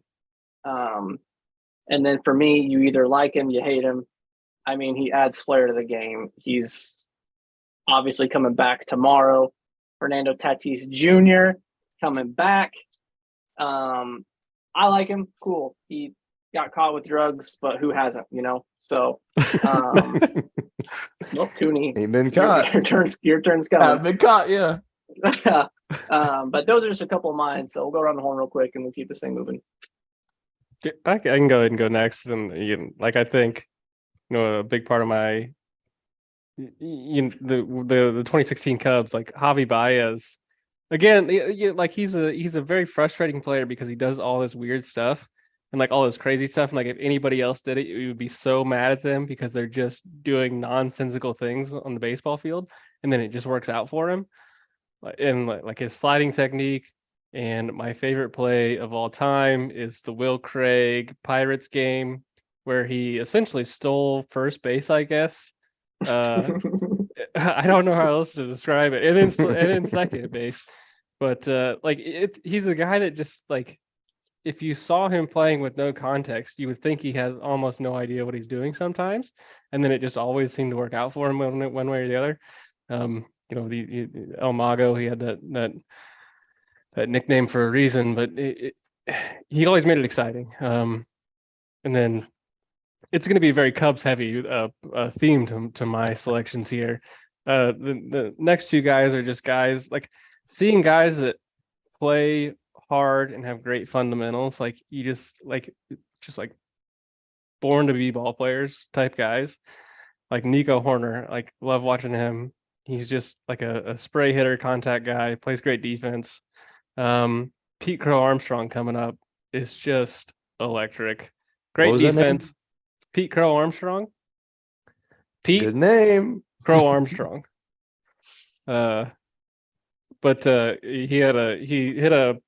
And then for me, you either like him, you hate him. I mean, he adds flair to the game. He's obviously coming back tomorrow. Fernando Tatis Jr. coming back. I like him. Cool. He got caught with drugs, but who hasn't, you know? So, well, Cooney, Ain't been caught. your turn's I've coming. been caught, yeah. But those are just a couple of mine. So we'll go around the horn real quick and we'll keep this thing moving. I can go ahead and go next, and I think, a big part of my, the 2016 Cubs, like Javi Baez, again, like he's a very frustrating player because he does all this weird stuff and like all this crazy stuff, and like if anybody else did it, you would be so mad at them because they're just doing nonsensical things on the baseball field, and then it just works out for him, and like his sliding technique. And my favorite play of all time is the Will Craig Pirates game where he essentially stole first base, I guess. I don't know how else to describe it. And then second base. But he's a guy that just like, if you saw him playing with no context, you would think he has almost no idea what he's doing sometimes. And then it just always seemed to work out for him one way or the other. The El Mago, he had that nickname for a reason, but he always made it exciting. And then it's going to be a very Cubs heavy theme to my selections here. The next two guys are just guys like seeing guys that play hard and have great fundamentals. Like you just like born to be ball players type guys. Like Nico Horner, like love watching him. He's just like a spray hitter, contact guy, plays great defense. Pete Crow Armstrong coming up is just electric. Great defense. Pete Crow Armstrong. Good name. Crow Armstrong. But he hit a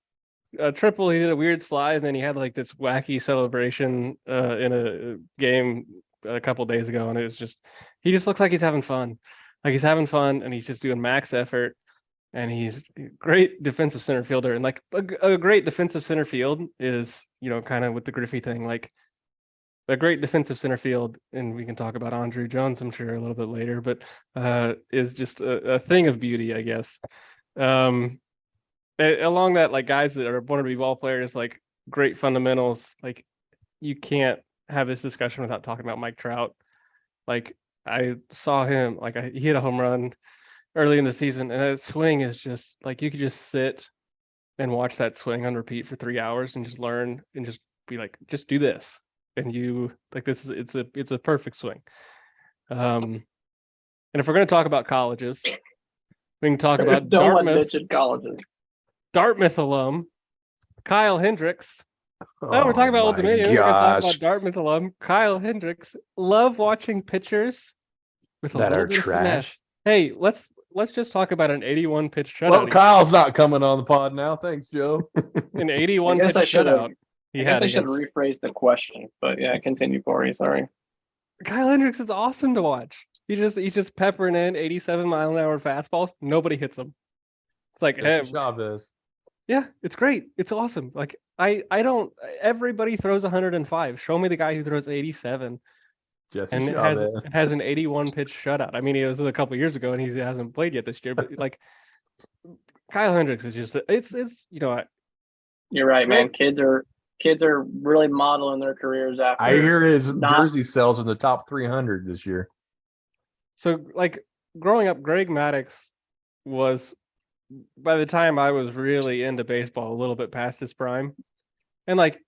triple. He did a weird slide, and then he had like this wacky celebration in a game a couple days ago, and it was just he just looks like he's having fun. Like he's having fun, and he's just doing max effort. And he's a great defensive center fielder. And like a great defensive center field is, kind of with the Griffey thing, like a great defensive center field, and we can talk about Andre Jones, I'm sure, a little bit later, but is just a thing of beauty, I guess. Along that, like guys that are want to be ball players, like great fundamentals, like you can't have this discussion without talking about Mike Trout. Like I saw him, like he hit a home run early in the season, and that swing is just like you could just sit and watch that swing on repeat for 3 hours and just learn and just be like, just do this. And you like this is it's a perfect swing. And if we're gonna talk about colleges, we can talk about No one Dartmouth mentioned colleges. alum, Kyle Hendricks. Oh, we're talking about Old my Dominion. We're gonna talk gosh. about Dartmouth alum, Kyle Hendricks. Love watching pitchers with a That little are bit of finesse. trash. Hey, let's just talk about an 81 pitch shutout. Well, Kyle's not coming on the pod now. Thanks, Joe. An 81 I guess pitch I should have. shutout. I guess I should rephrase the question, but yeah, continue, Cory. Sorry. Kyle Hendricks is awesome to watch. He's just peppering in 87-mile-an-hour fastballs. Nobody hits him. It's like, hey, Jesse Chavez. yeah, it's great. It's awesome. Like I don't. Everybody throws 105. Show me the guy who throws 87 Jesse and Chavez. it has an 81 pitch shutout. I mean, it was a couple years ago and he hasn't played yet this year. But like, Kyle Hendricks is just it's you know. You're right, man. Kids are really modeling their careers after. I hear his jersey sells in the top 300 this year. So, like, growing up, Greg Maddux was, by the time I was really into baseball, a little bit past his prime. And, like,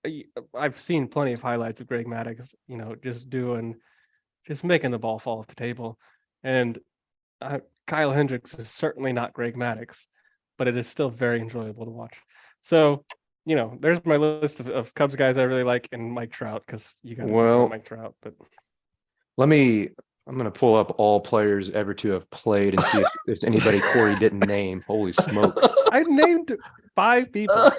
I've seen plenty of highlights of Greg Maddux, you know, just making the ball fall off the table. And Kyle Hendricks is certainly not Greg Maddux, but it is still very enjoyable to watch. So, you know, there's my list of Cubs guys I really like, and Mike Trout, because you got to talk about Mike Trout. But I'm going to pull up all players ever to have played and see if there's anybody Cory didn't name. Holy smokes. I named 5 people.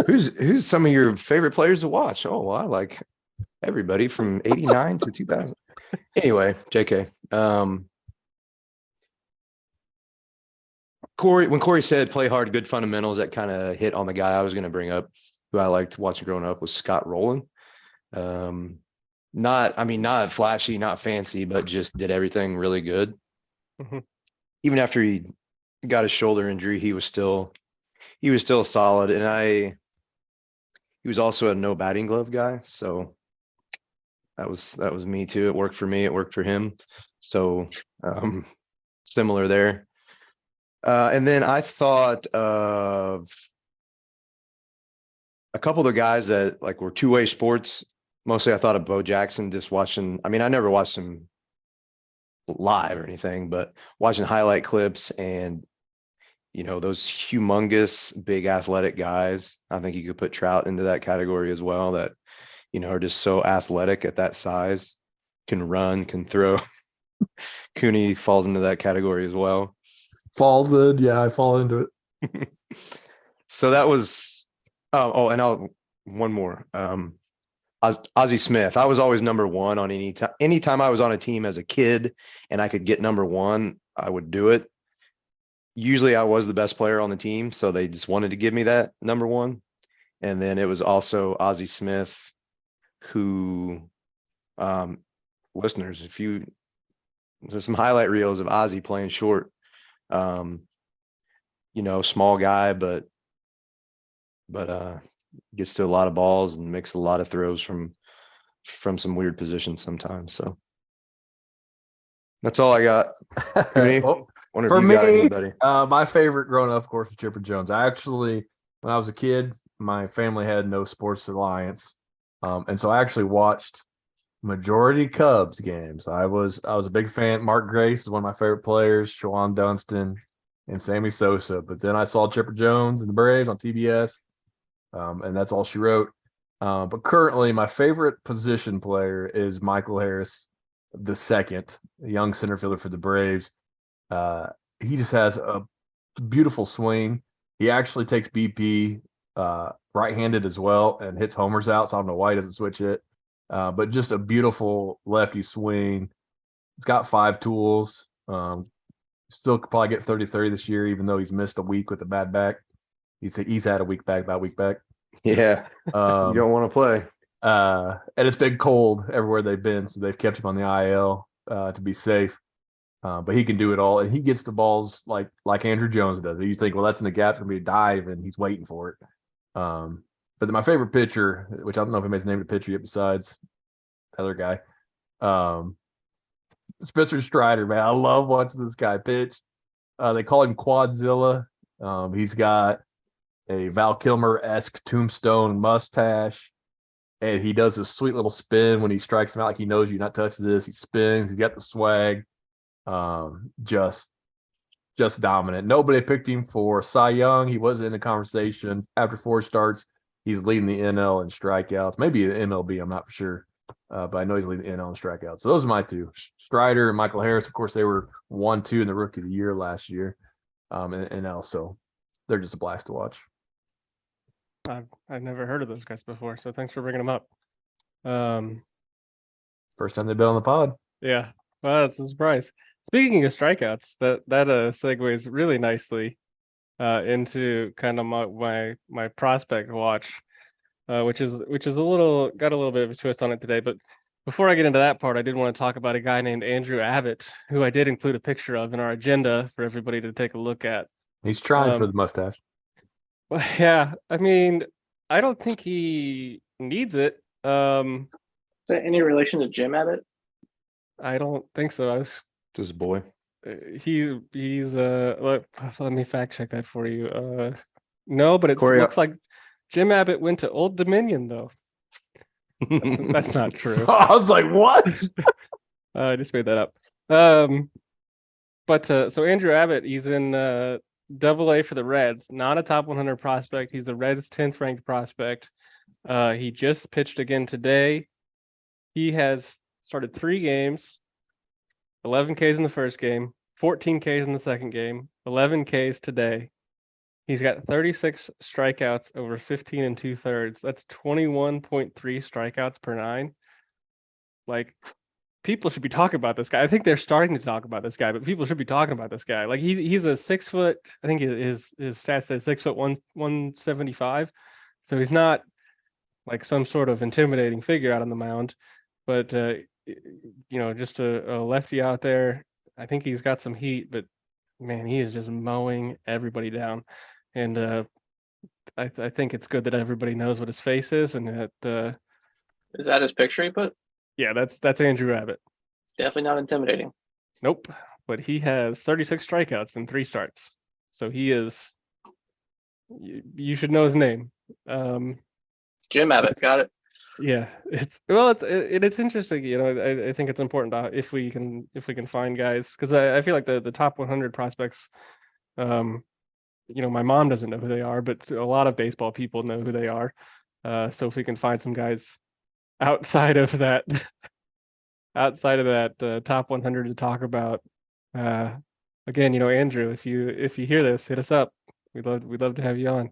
Who's some of your favorite players to watch? Oh, well, I like everybody from 89 to 2000. Anyway, JK. Cory, when Cory said play hard, good fundamentals, that kind of hit on the guy I was going to bring up, who I liked watching growing up, was Scott Rowland. Not flashy, not fancy, but just did everything really good. Mm-hmm. Even after he got his shoulder injury, he was still solid. And he was also a no batting glove guy. So that was me too. It worked for me. It worked for him. So similar there. And then I thought of a couple of the guys that like were two-way sports. Mostly I thought of Bo Jackson, just watching. I mean, I never watched him live or anything, but watching highlight clips and, you know, those humongous, big athletic guys. I think you could put Trout into that category as well, that, you know, are just so athletic at that size, can run, can throw. Cooney falls into that category as well. Falls in. Yeah, I fall into it. So that was, one more. Ozzie Smith. I was always number one on anytime I was on a team as a kid and I could get number one, I would do it. Usually I was the best player on the team, so they just wanted to give me that number one. And then it was also Ozzie Smith, who, listeners, there's some highlight reels of Ozzie playing short. You know, small guy, but gets to a lot of balls and makes a lot of throws from some weird positions sometimes. So that's all I got. Well, Wonder for if you got me, anybody. my favorite growing up, of course, was Chipper Jones. I actually, when I was a kid, my family had no sports alliance, and so I actually watched majority Cubs games. I was a big fan. Mark Grace is one of my favorite players. Shawan Dunston and Sammy Sosa. But then I saw Chipper Jones and the Braves on TBS, and that's all she wrote. But currently, my favorite position player is Michael Harris II, a young center fielder for the Braves. He just has a beautiful swing. He actually takes BP right-handed as well and hits homers out, so I don't know why he doesn't switch it. But just a beautiful lefty swing. It's got 5 tools. Still could probably get 30-30 this year, even though he's missed a week with a bad back. He's had a week back. Yeah, you don't want to play. And it's been cold everywhere they've been, so they've kept him on the IL to be safe. But he can do it all, and he gets the balls like Andrew Jones does. You think, well, that's in the gap for me to dive, and he's waiting for it. But my favorite pitcher, which I don't know if anybody's named a pitcher yet besides the other guy, Spencer Strider, man. I love watching this guy pitch. They call him Quadzilla. He's got a Val Kilmer-esque tombstone mustache, and he does this sweet little spin when he strikes him out like he knows you not touch this. He spins. He's got the swag. Just dominant. Nobody picked him for Cy Young. He wasn't in the conversation. After 4 starts, he's leading the NL in strikeouts. Maybe the MLB, I'm not for sure. But I know he's leading the NL in strikeouts. So those are my two. Strider and Michael Harris. Of course, they were 1-2 in the Rookie of the Year last year. And also, they're just a blast to watch. I've never heard of those guys before, so thanks for bringing them up. First time they've been on the pod. Yeah, well, that's a surprise. Speaking of strikeouts, that segues really nicely into kind of my prospect watch, which is a little got a little bit of a twist on it today. But before I get into that part, I did want to talk about a guy named Andrew Abbott, who I did include a picture of in our agenda for everybody to take a look at. He's trying for the mustache. Well, yeah, I mean, I don't think he needs it. Is that any relation to Jim Abbott? I don't think so. This boy. He's let me fact check that for you. No, but it Cory, looks like Jim Abbott went to Old Dominion though. That's not true. I was like, what? I just made that up. But so Andrew Abbott, he's in Double-A for the Reds, not a top 100 prospect. He's the Reds' 10th ranked prospect. He just pitched again today. He has started 3 games, 11 Ks in the first game, 14 Ks in the second game, 11 Ks today. He's got 36 strikeouts over 15 2/3. That's 21.3 strikeouts per 9. Like, people should be talking about this guy. I think they're starting to talk about this guy, but people should be talking about this guy. Like, he's a 6 foot. I think his stats says 6 foot 175. So he's not like some sort of intimidating figure out on the mound, but just a lefty out there. I think he's got some heat, but man, he is just mowing everybody down. And I think it's good that everybody knows what his face is, and that Is that his picture he put? yeah, that's Andrew Abbott. Definitely not intimidating. Nope, but he has 36 strikeouts in 3 starts, so he is. You should know his name. Jim Abbott, got it. Yeah, it's interesting. I think it's important if we can find guys, because I feel like the top 100 prospects. My mom doesn't know who they are, but a lot of baseball people know who they are. So if we can find some guys outside of that top 100 to talk about, again, Andrew, if you hear this, hit us up. We'd love to have you on.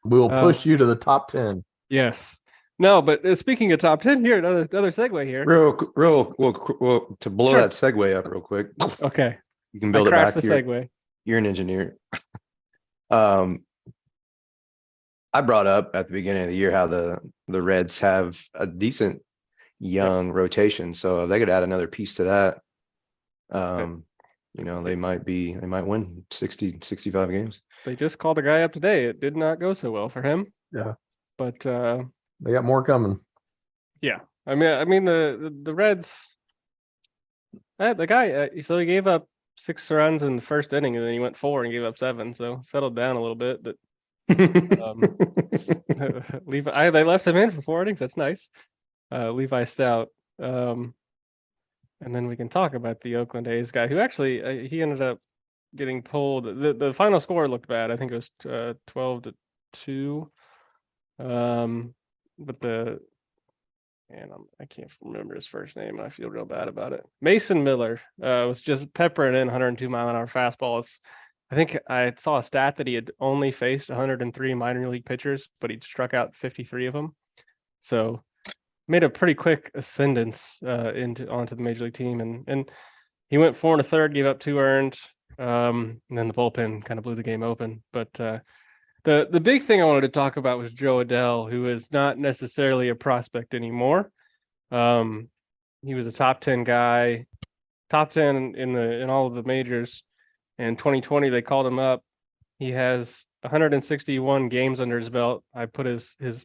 We'll push you to the top 10. Yes. No, but speaking of top 10, here another segue here. Real to blow Sure. that segue up real quick. Okay. You can build it back. The segue. You're an engineer. I brought up at the beginning of the year how the Reds have a decent young rotation, so if they could add another piece to that, they might win 60, 65 games. They just called a guy up today. It did not go so well for him. Yeah. But they got more coming. Yeah. I mean the Reds, the guy, so he gave up 6 runs in the first inning, and then he went 4 and gave up 7, so settled down a little bit. But Levi, they left him in for 4 innings. That's nice. Levi Stout. And then we can talk about the Oakland A's guy, who actually he ended up getting pulled. The final score looked bad. I think it was 12-2. But I can't remember his first name, and I feel real bad about it. Mason Miller was just peppering in 102-mile-an-hour fastballs. I think I saw a stat that he had only faced 103 minor league pitchers, but he'd struck out 53 of them. So made a pretty quick ascendance onto the major league team, and he went 4 1/3, gave up 2 earned, and then the bullpen kind of blew the game open. But The big thing I wanted to talk about was Jo Adell, who is not necessarily a prospect anymore. He was a top 10 guy, top 10 in all of the majors. In 2020, they called him up. He has 161 games under his belt. I put his Real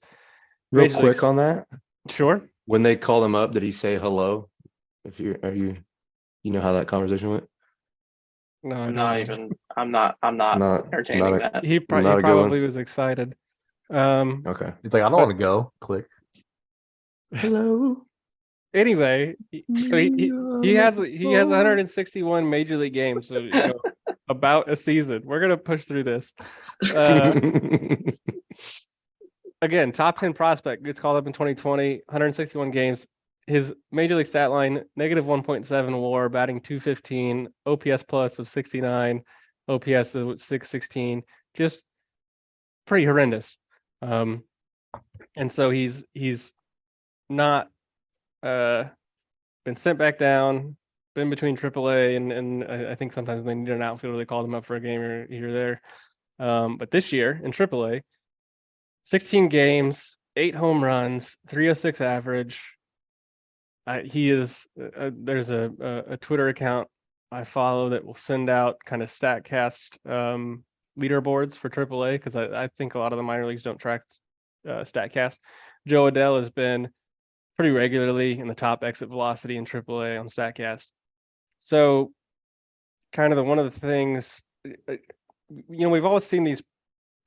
Major quick Leagues. on that, Sure. when they called him up, did he say hello? If you know how that conversation went? No, I I'm don't not know. even. I'm not Not entertaining a that. He not a good probably one. was excited. Um, Okay. It's like I don't But- want to go. Click. Hello. anyway, so he has 161 major league games, so about a season. We're gonna push through this. Again, top 10 prospect gets called up in 2020, 161 games. His major league stat line negative 1.7 WAR, batting 215, OPS plus of 69, OPS of 616, just pretty horrendous. And so he's not been sent back down, been between AAA and I think sometimes they need an outfielder. They called him up for a game here or there. But this year in AAA, 16 games, 8 home runs, 306 average. He is there's a Twitter account I follow that will send out kind of StatCast leaderboards for AAA because I think a lot of the minor leagues don't track StatCast. Jo Adell has been pretty regularly in the top exit velocity in AAA on StatCast. So kind of one of the things, we've always seen these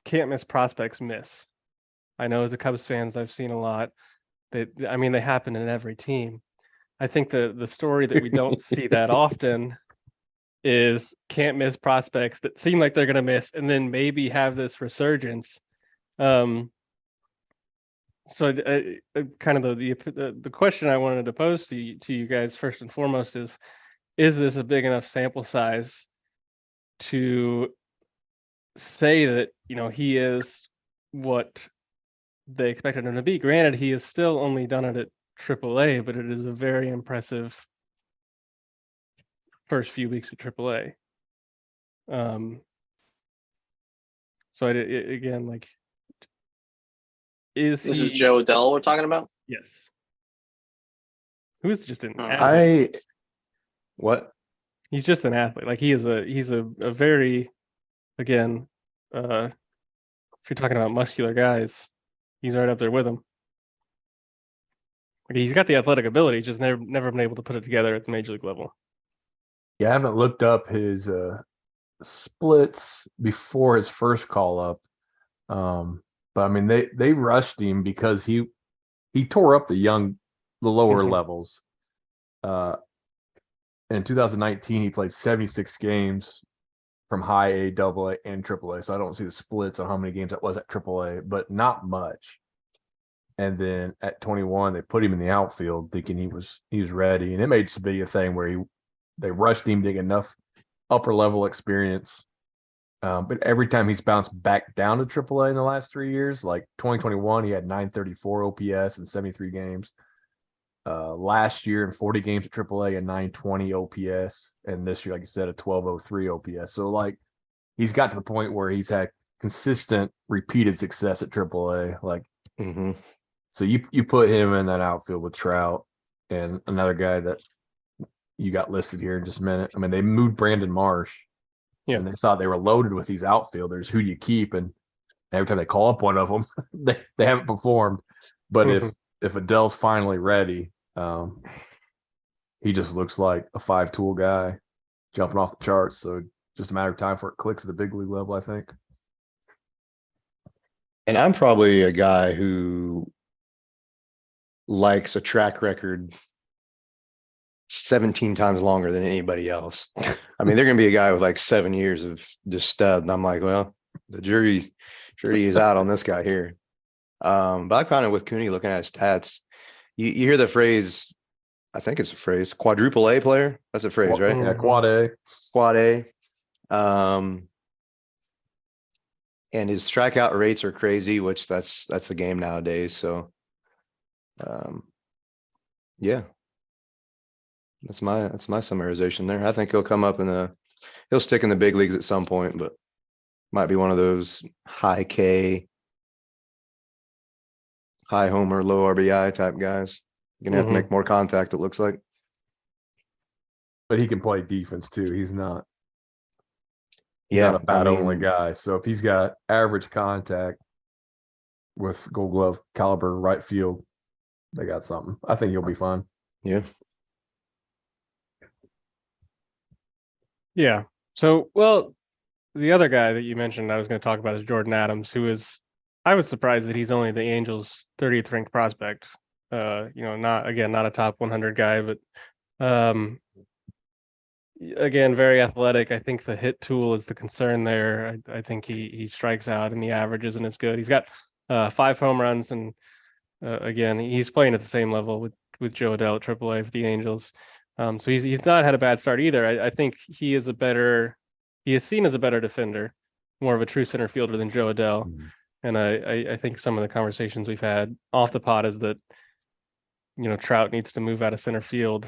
can't miss prospects miss. I know as a Cubs fans, I've seen a lot that, they happen in every team. I think the story that we don't see that often is can't miss prospects that seem like they're going to miss and then maybe have this resurgence. So kind of the question I wanted to pose to you guys first and foremost is this a big enough sample size to say that he is what they expected him to be? Granted, he has still only done it at AAA, but it is a very impressive first few weeks at AAA. So again, like, is This he? is Jo Adell we're talking about. Yes. Who's just an Hmm. athlete? What? He's just an athlete. Like he's a very, again, if you're talking about muscular guys, he's right up there with him. Like he's got the athletic ability, just never been able to put it together at the major league level. Yeah, I haven't looked up his splits before his first call up. But I mean they rushed him because he tore up the lower Mhm. levels. In 2019 he played 76 games from high A, double A, and triple A. So I don't see the splits on how many games that was at triple A, but not much. And then at 21, they put him in the outfield thinking he was ready. And it made to be a thing where they rushed him to get enough upper level experience. But every time he's bounced back down to AAA in the last 3 years, like 2021, he had 934 OPS in 73 games. Last year in 40 games at AAA, a 920 OPS, and this year, like you said, a 1203 OPS. So like he's got to the point where he's had consistent, repeated success at AAA. Like, so you put him in that outfield with Trout and another guy that you got listed here in just a minute. I mean, they moved Brandon Marsh. Yeah. And they thought they were loaded with these outfielders. Who do you keep? And every time they call up one of them, they haven't performed. But if Adell's finally ready, he just looks like a 5-tool guy jumping off the charts. So just a matter of time for it clicks at the big league level, I think. And I'm probably a guy who likes a track record 17 times longer than anybody else. I mean, they're going to be a guy with like 7 years of just stud. And I'm like, well, the jury is out on this guy here. But I kind of with Cooney looking at his stats, you hear the phrase, I think it's a phrase, quadruple A player. That's a phrase, right? Yeah, quad A. Quad A. And his strikeout rates are crazy, which that's the game nowadays. So, yeah, that's my summarization there. I think he'll come up he'll stick in the big leagues at some point, but Might be one of those high K, high homer, low RBI type guys. You're gonna have to make more contact, it looks like. But he can play defense too. He's not Yeah, a I bat only mean, guy. So if he's got average contact with Gold Glove caliber right field, they got something. I think he'll be fine. yeah. Yeah. So, well, the other guy that you mentioned I was going to talk about is Jordan Adams, I was surprised that he's only the Angels' 30th ranked prospect. Not a top 100 guy, but um, again, very athletic. I think the hit tool is the concern there. I think he strikes out and the average isn't as good. He's got 5 home runs, and again, he's playing at the same level with Jo Adell at AAA for the Angels. So he's not had a bad start either. I think he is seen as a better defender, more of a true center fielder than Jo Adell. And I think some of the conversations we've had off the pod is that, Trout needs to move out of center field.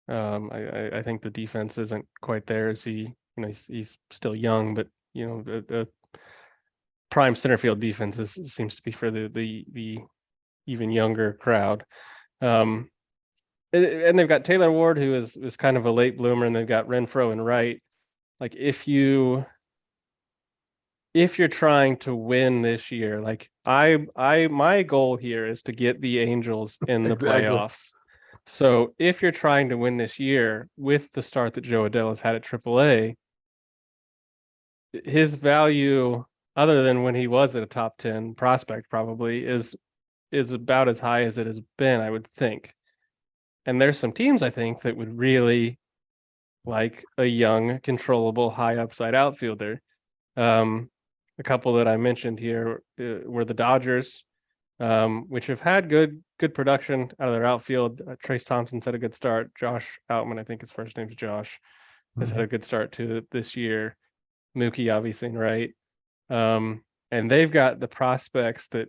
I think the defense isn't quite there as he's still young, but the prime center field defense seems to be for the even younger crowd. And they've got Taylor Ward, who is kind of a late bloomer, and they've got Renfroe and Wright. Like if you're trying to win this year, like my goal here is to get the Angels in the Exactly. playoffs. So if you're trying to win this year with the start that Jo Adell has had at AAA, his value, other than when he was at a top 10 prospect, probably is about as high as it has been, I would think. And there's some teams I think that would really like a young, controllable, high upside outfielder. A couple that I mentioned here were the Dodgers, which have had good production out of their outfield. Trace Thompson's had a good start. Josh Outman, I think his first name's Josh, has had a good start to this year. Mookie, obviously, right? And they've got the prospects that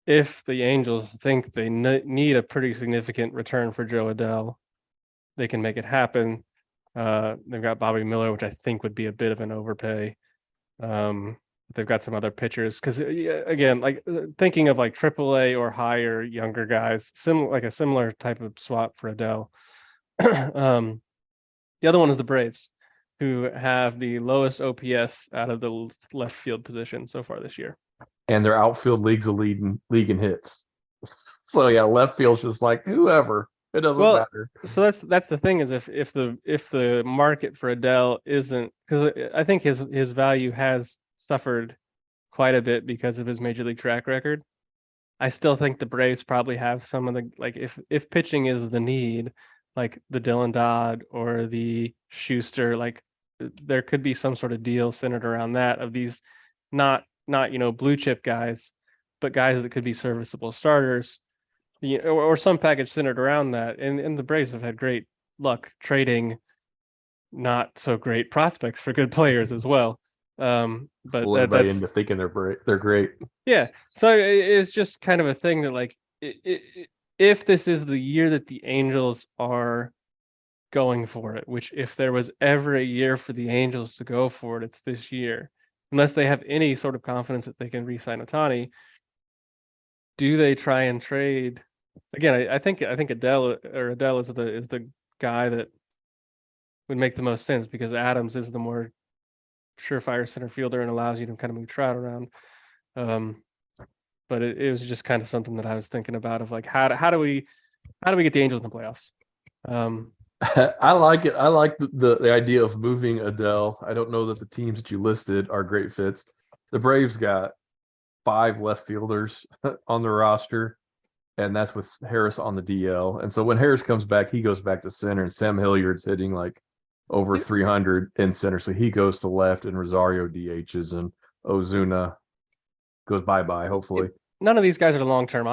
if the Angels think they need a pretty significant return for Jo Adell, they can make it happen. They've got Bobby Miller, which I think would be a bit of an overpay. They've got some other pitchers because again, like thinking of like AAA or higher younger guys, a similar type of swap for Adell. The other one is the Braves, who have the lowest OPS out of the left field position so far this year. And their outfield league in hits. So yeah, left field's just like whoever. It doesn't matter. So that's the thing is if the market for Adell isn't, because I think his value has suffered quite a bit because of his major league track record. I still think the Braves probably have some of the, like if pitching is the need, like the Dylan Dodd or the Schuster, like there could be some sort of deal centered around that of these not blue chip guys, but guys that could be serviceable starters. Or some package centered around that. And the Braves have had great luck trading not so great prospects for good players as well. But Pull everybody into thinking they're great. Yeah. So it's just kind of a thing that like if this is the year that the Angels are going for it, which if there was ever a year for the Angels to go for it, it's this year. Unless they have any sort of confidence that they can re-sign Ohtani, do they try and trade? Again, I think Adell is the guy that would make the most sense because Adams is the more surefire center fielder and allows you to kind of move Trout around. But it was just kind of something that I was thinking about of like how do we get the Angels in the playoffs? I like it. I like the idea of moving Adell. I don't know that the teams that you listed are great fits. The Braves got 5 left fielders on the roster, and that's with Harris on the DL. And so when Harris comes back, he goes back to center, and Sam Hilliard's hitting like over 300 in center. So he goes to left, and Rosario DHs, and Ozuna goes bye-bye, hopefully. None of these guys are long-term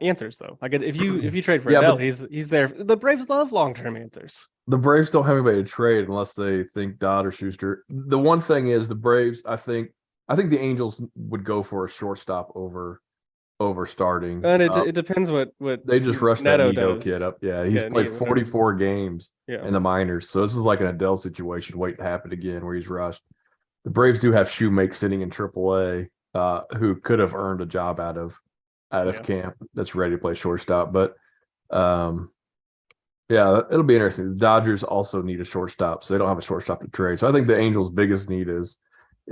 answers, though. Like if you trade for Adell, he's there. The Braves love long-term answers. The Braves don't have anybody to trade unless they think Dodd or Schuster. The one thing is the Braves, I think the Angels would go for a shortstop over starting. And it depends what they just rushed Neto that Neto does. kid up. Yeah, he's played 44 games in the minors. So this is like an Adell situation waiting to happen again where he's rushed. the Braves do have Shoemake sitting in AAA, who could have earned a job out of Yeah. camp that's ready to play shortstop. But yeah, it'll be interesting. The Dodgers also need a shortstop, so they don't have a shortstop to trade. So I think the Angels' biggest need is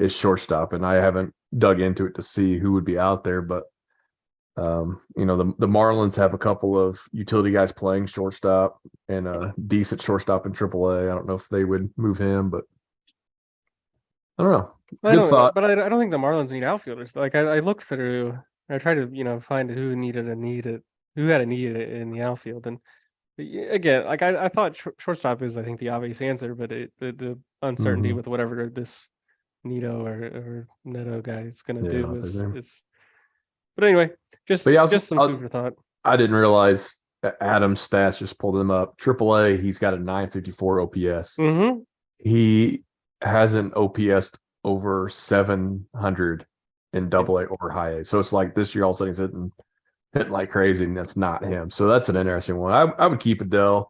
shortstop, and I haven't dug into it to see who would be out there, but the Marlins have a couple of utility guys playing shortstop and a decent shortstop in AAA. I don't know if they would move him, but I don't know. I Good don't, thought. but I don't think the Marlins need outfielders. Like I looked through, I tried to find who had a need in the outfield, and again, like I thought shortstop is I think the obvious answer, but the uncertainty Mhm. with whatever this Nito or Neto guy is gonna Yeah, do that's his name. is. But anyway, just But yeah, some food for thought. I didn't realize Adam's stats, just pulled him up. AAA, he's got a 954 OPS. Mm-hmm. He has an OPS over 700 in Double A or High A. So it's like this year all of a sudden he's hitting like crazy, and that's not him. So that's an interesting one. I would keep Adell.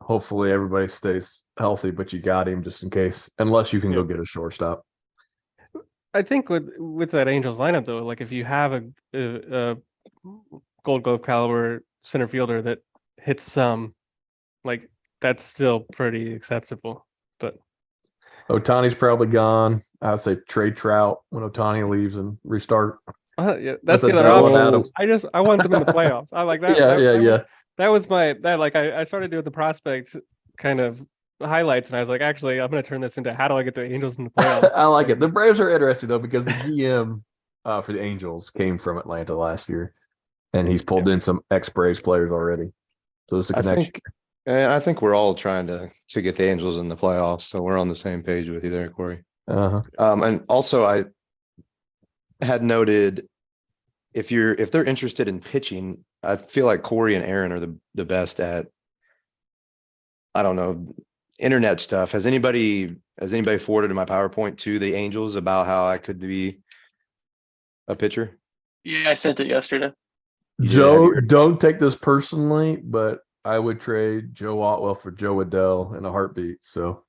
Hopefully everybody stays healthy, but you got him just in case, unless you can go get a shortstop. I think with that Angels lineup though, like if you have a Gold Glove caliber center fielder that hits some, like that's still pretty acceptable. But Otani's probably gone. I would say trade Trout when Otani leaves and restart. yeah, that's the With other Adell and option. Adams. I want them in the playoffs. I like that. Yeah. That was like I started doing the prospect kind of highlights, and I was like, actually, I'm gonna turn this into how do I get the Angels in the playoffs? I like it. The Braves are interesting though because the GM for the Angels came from Atlanta last year, and he's pulled in some ex-Braves players already. So it's a connection. I think we're all trying to get the Angels in the playoffs, so we're on the same page with you there, Corey. Uh-huh. And also I had noted if they're interested in pitching, I feel like Cory and Aaron are the best at, I don't know, internet stuff. Has anybody forwarded my PowerPoint to the Angels about how I could be a pitcher? Yeah, I sent it yesterday. Joe, don't take this personally, but I would trade Joe Otwell for Jo Adell in a heartbeat. So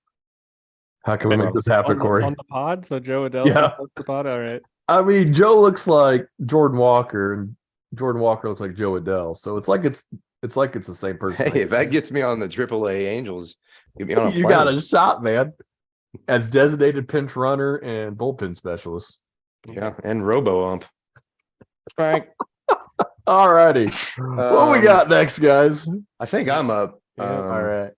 how can we make this happen, Cory? On the pod, so Jo Adell can host the pod. All right. I mean, Joe looks like Jordan Walker, and Jordan Walker looks like Jo Adell. So it's like it's the same person. Hey, if that gets me on the AAA Angels, get me on a you plane. got a shot, man. As designated pinch runner and bullpen specialist. Yeah, and robo-ump. Frank. All righty. What we got next, guys? I think I'm up. All right.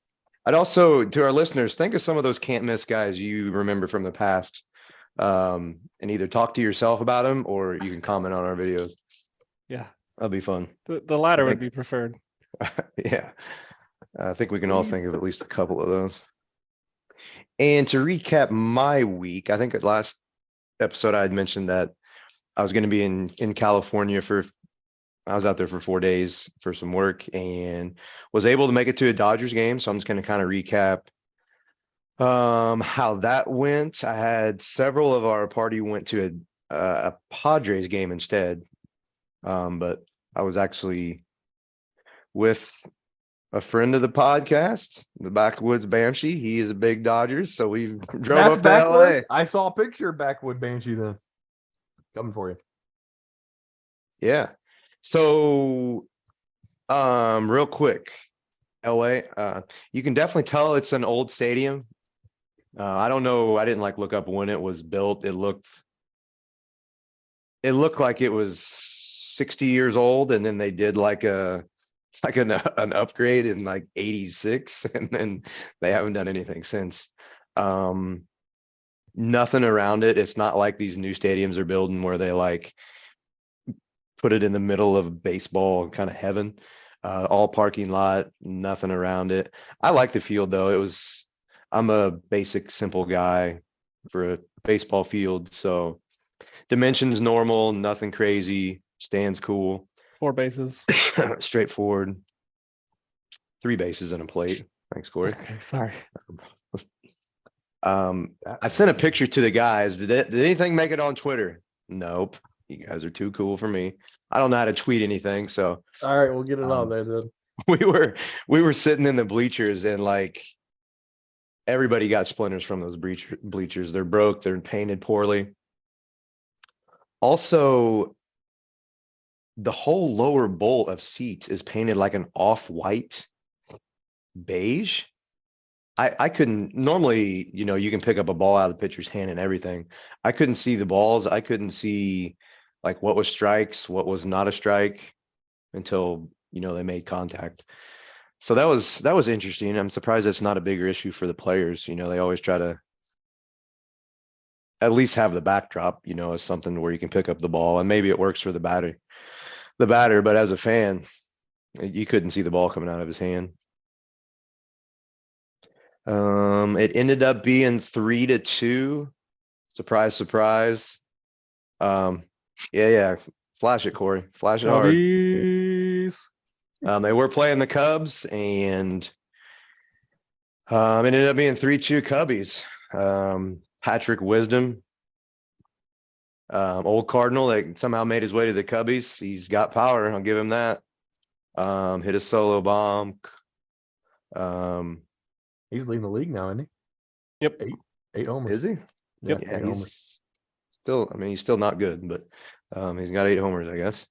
I'd also, to our listeners, think of some of those can't miss guys you remember from the past, and either talk to yourself about them or you can comment on our videos. Yeah, that'll be fun. The latter would be preferred. Yeah, I think we can all think of at least a couple of those. And to recap my week, I think at last episode I had mentioned that I was going to be in California I was out there for 4 days for some work and was able to make it to a Dodgers game. So I'm just going to kind of recap how that went. I had several of our party went to a Padres game instead. But I was actually with a friend of the podcast, the Backwoods Banshee. He is a big Dodgers, so we drove up to LA. I saw a picture of Backwood Banshee then. Coming for you. Yeah. So real quick, LA, you can definitely tell it's an old stadium. I don't know, I didn't look up when it was built. It looked like it was 60 years old, and then they did an upgrade in 86, and then they haven't done anything since. Nothing around it. It's not like these new stadiums are building where they put it in the middle of baseball kind of heaven. All parking lot, nothing around it. I like the field though. I'm a basic, simple guy for a baseball field, so dimensions normal, nothing crazy, stands cool. 4 bases. Straightforward. 3 bases and a plate. Thanks, Cory. Okay, sorry. I sent a picture to the guys. Did anything make it on Twitter? Nope. You guys are too cool for me. I don't know how to tweet anything, so. All right, we'll get it on there then. We were sitting in the bleachers and everybody got splinters from those bleachers. They're broke. They're painted poorly. Also, the whole lower bowl of seats is painted like an off-white beige. I couldn't normally, you can pick up a ball out of the pitcher's hand and everything. I couldn't see the balls. I couldn't see like what was strikes, what was not a strike until, they made contact. So that was interesting. I'm surprised that's not a bigger issue for the players. They always try to at least have the backdrop, as something where you can pick up the ball, and maybe it works for the batter, but as a fan, you couldn't see the ball coming out of his hand. It ended up being 3-2. Surprise, surprise. Yeah. Flash it, Cory. Flash it hard. Cubbies. They were playing the Cubs, and it ended up being 3-2 Cubbies. Patrick Wisdom, old Cardinal that somehow made his way to the Cubbies. He's got power. I'll give him that. Hit a solo bomb. He's leading the league now, isn't he? Yep. Eight homers. Is he? Yeah, Yeah, 8 homers. he's still. I mean, he's still not good, but he's got 8 homers, I guess.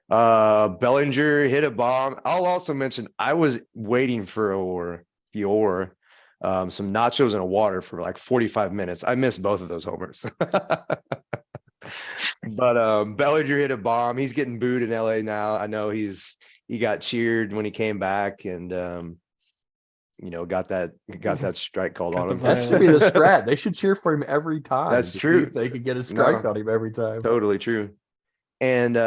Bellinger hit a bomb. I'll also mention I was waiting for Fior, some nachos and a water for like 45 minutes. I missed both of those homers. But Bellinger hit a bomb. He's getting booed in LA now. I know he got cheered when he came back, and got that strike called Got on the him. That should be the strat. They should cheer for him every time. That's to see true. if they could get a strike No. on him every time. Totally true. And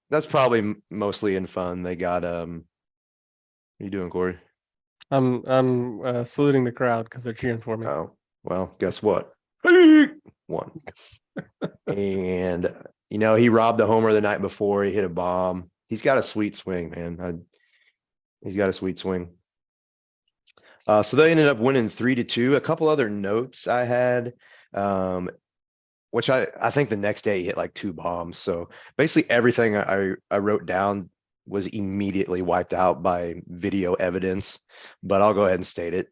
that's probably mostly in fun. They got what are you doing, Cory? I'm saluting the crowd because they're cheering for me. Oh, well, guess what? One. And he robbed a homer the night before. He hit a bomb. He's got a sweet swing, man. He's got a sweet swing. So they ended up winning 3-2. A couple other notes I had, which I think the next day he hit like 2 bombs. So basically everything I wrote down was immediately wiped out by video evidence, but I'll go ahead and state it.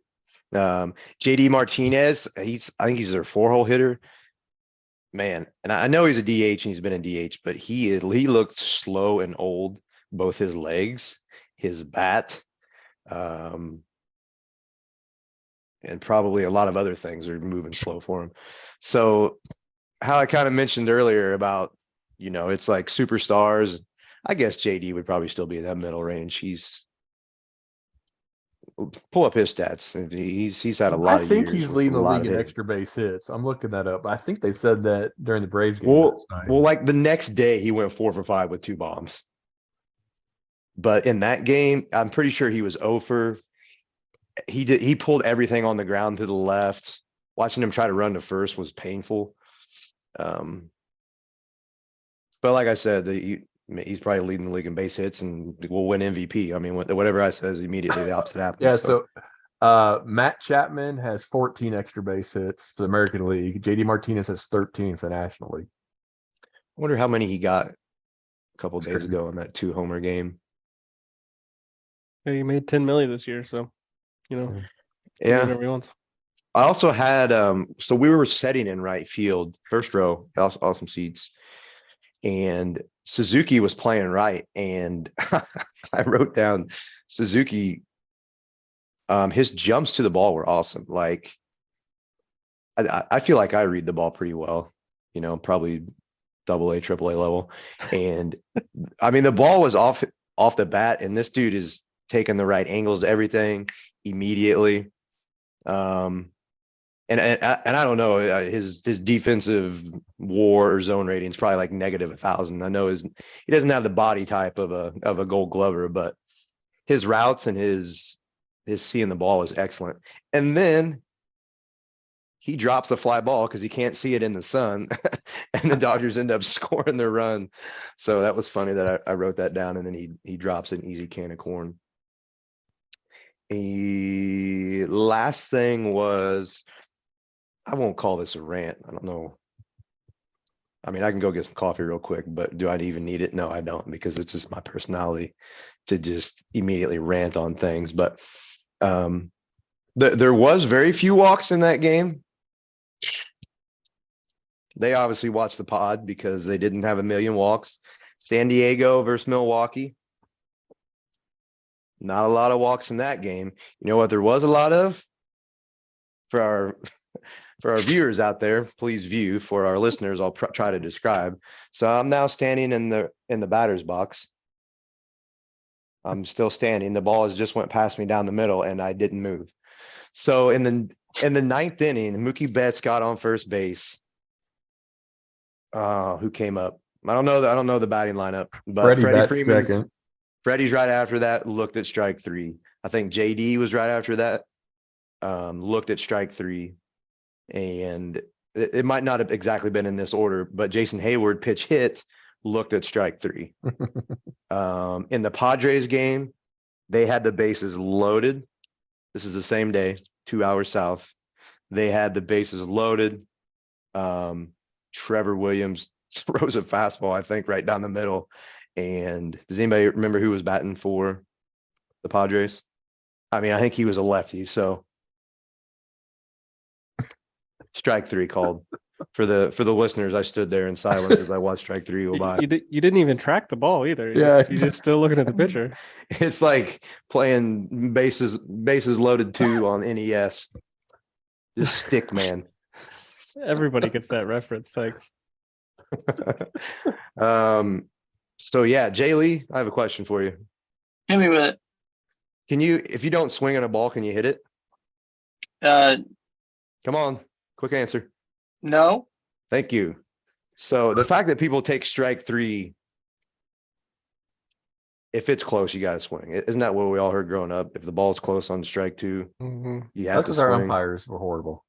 JD Martinez, I think he's their 4-hole hitter. Man, and I know he's a DH and he's been a DH, but he looked slow and old, both his legs, his bat, and probably a lot of other things are moving slow for him. So how I kind of mentioned earlier about, it's like superstars. I guess JD would probably still be in that middle range. Pull up his stats. He's had a lot I of think years. he's with leading a the lot league of in hitting. extra base hits. I'm looking that up. I think they said that during the Braves game. Well, last night. like the next day he went 4 for 5 with 2 bombs. But in that game, I'm pretty sure he was 0 for. He pulled everything on the ground to the left. Watching him try to run to first was painful. But like I said, he's probably leading the league in base hits and will win MVP. I mean, whatever I say is immediately the opposite happens. Yeah, so Matt Chapman has 14 extra base hits for the American League. JD Martinez has 13 for the National League. I wonder how many he got a couple That's days crazy. ago in that 2-homer game. Yeah, he made 10 million this year, so do Yeah. whatever he wants. I also had so we were setting in right field, first row, awesome seats, and Suzuki was playing right, and I wrote down Suzuki. His jumps to the ball were awesome. Like I feel like I read the ball pretty well, probably AA, AAA level, and I mean the ball was off the bat, and this dude is taking the right angles to everything immediately. And I don't know, his defensive WAR or zone rating is probably like -1,000. I know he doesn't have the body type of a Gold Glover, but his routes and his seeing the ball was excellent. And then he drops a fly ball because he can't see it in the sun, and the Dodgers end up scoring their run. So that was funny that I wrote that down, and then he drops an easy can of corn. A last thing was, I won't call this a rant. I don't know. I mean, I can go get some coffee real quick, but do I even need it? No, I don't, because it's just my personality to just immediately rant on things. But There was very few walks in that game. They obviously watched the pod because they didn't have a million walks. San Diego versus Milwaukee. Not a lot of walks in that game. You know what there was a lot of? For our viewers out there, please view. For our listeners, I'll try to describe. So I'm now standing in the batter's box. I'm still standing. The ball has just went past me down the middle, and I didn't move. So in the ninth inning, Mookie Betts got on first base. Who came up? I don't know the batting lineup, but Freddie Freddie Betts Freeman's second. Freddie's right after that, looked at strike three. I think JD was right after that. Looked at strike three, and it might not have exactly been in this order, but Jason Hayward pitch hit, looked at strike three. In the Padres game, they had the bases loaded. This is the same day, 2 hours south. They had the bases loaded. Trevor Williams throws a fastball, I think, right down the middle. And does anybody remember who was batting for the Padres? I mean, I think he was a lefty, so strike three called. For the listeners, I stood there in silence as I watched strike three go by. You didn't even track the ball either. Yeah. You're just still looking at the pitcher. It's like playing bases loaded 2 on NES. Just stick man. Everybody gets that reference. Thanks. So yeah, Jay Lee, I have a question for you. Hit me with it. Can you, if you don't swing on a ball, can you hit it? Come on, quick answer. No. Thank you. So the fact that people take strike three, if it's close, you gotta swing. Isn't that what we all heard growing up? If the ball's close on strike two, Mm-hmm. you That's have to because our swing. umpires were horrible.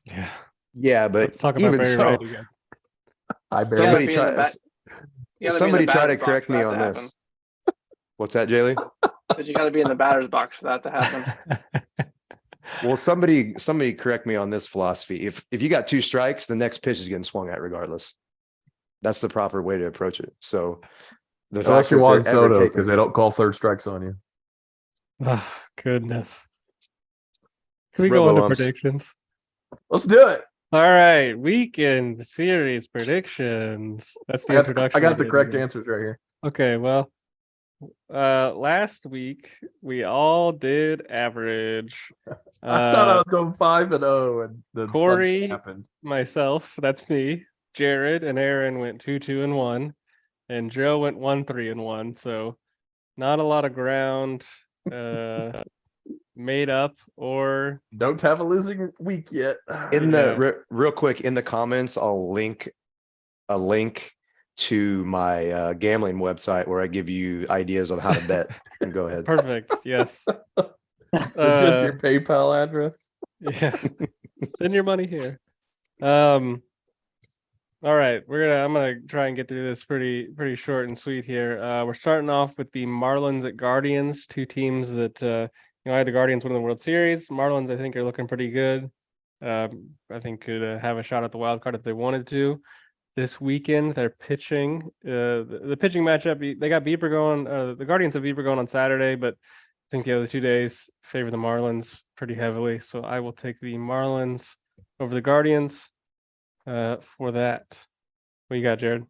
Yeah. Yeah, but Let's talk about even Barry so, Wright again. I You gotta somebody be in the try. back- you gotta be in the Somebody try to batter's box correct for me that on to this. happen. What's that, Jay Lee? But you got to be in the batter's box for that to happen. Well, somebody correct me on this philosophy. If you got 2 strikes, the next pitch is getting swung at regardless. That's the proper way to approach it. So the Unless fact you that want they're ever Soto taking- because they don't call third strikes on you. Oh, goodness. Can we go on to Robo-umps. predictions? Let's do it. All right, weekend series predictions. That's the introduction. I got the did correct here. answers right here. Okay, well, last week we all did average. I thought I was going 5-0, and then Cory- something happened. Myself, that's me. Jared and Aaron went 2-2-1, and Joe went 1-3-1. So not a lot of ground made up or Don't have a losing week yet. In Yeah. the real quick in the comments, I'll link a link to my gambling website where I give you ideas on how to bet. Go ahead. perfect. Yes. It's just your PayPal address. Yeah. Send your money here. All right, I'm gonna try and get through this pretty short and sweet here. We're starting off with the Marlins at Guardians, 2 teams that I had the Guardians win the World Series. Marlins, I think, are looking pretty good. I think could have a shot at the wild card if they wanted to. This weekend, they're pitching. The pitching matchup, they got Bieber going. The Guardians have Bieber going on Saturday, but I think the other 2 days favor the Marlins pretty heavily. So I will take the Marlins over the Guardians for that. What you got, Jared?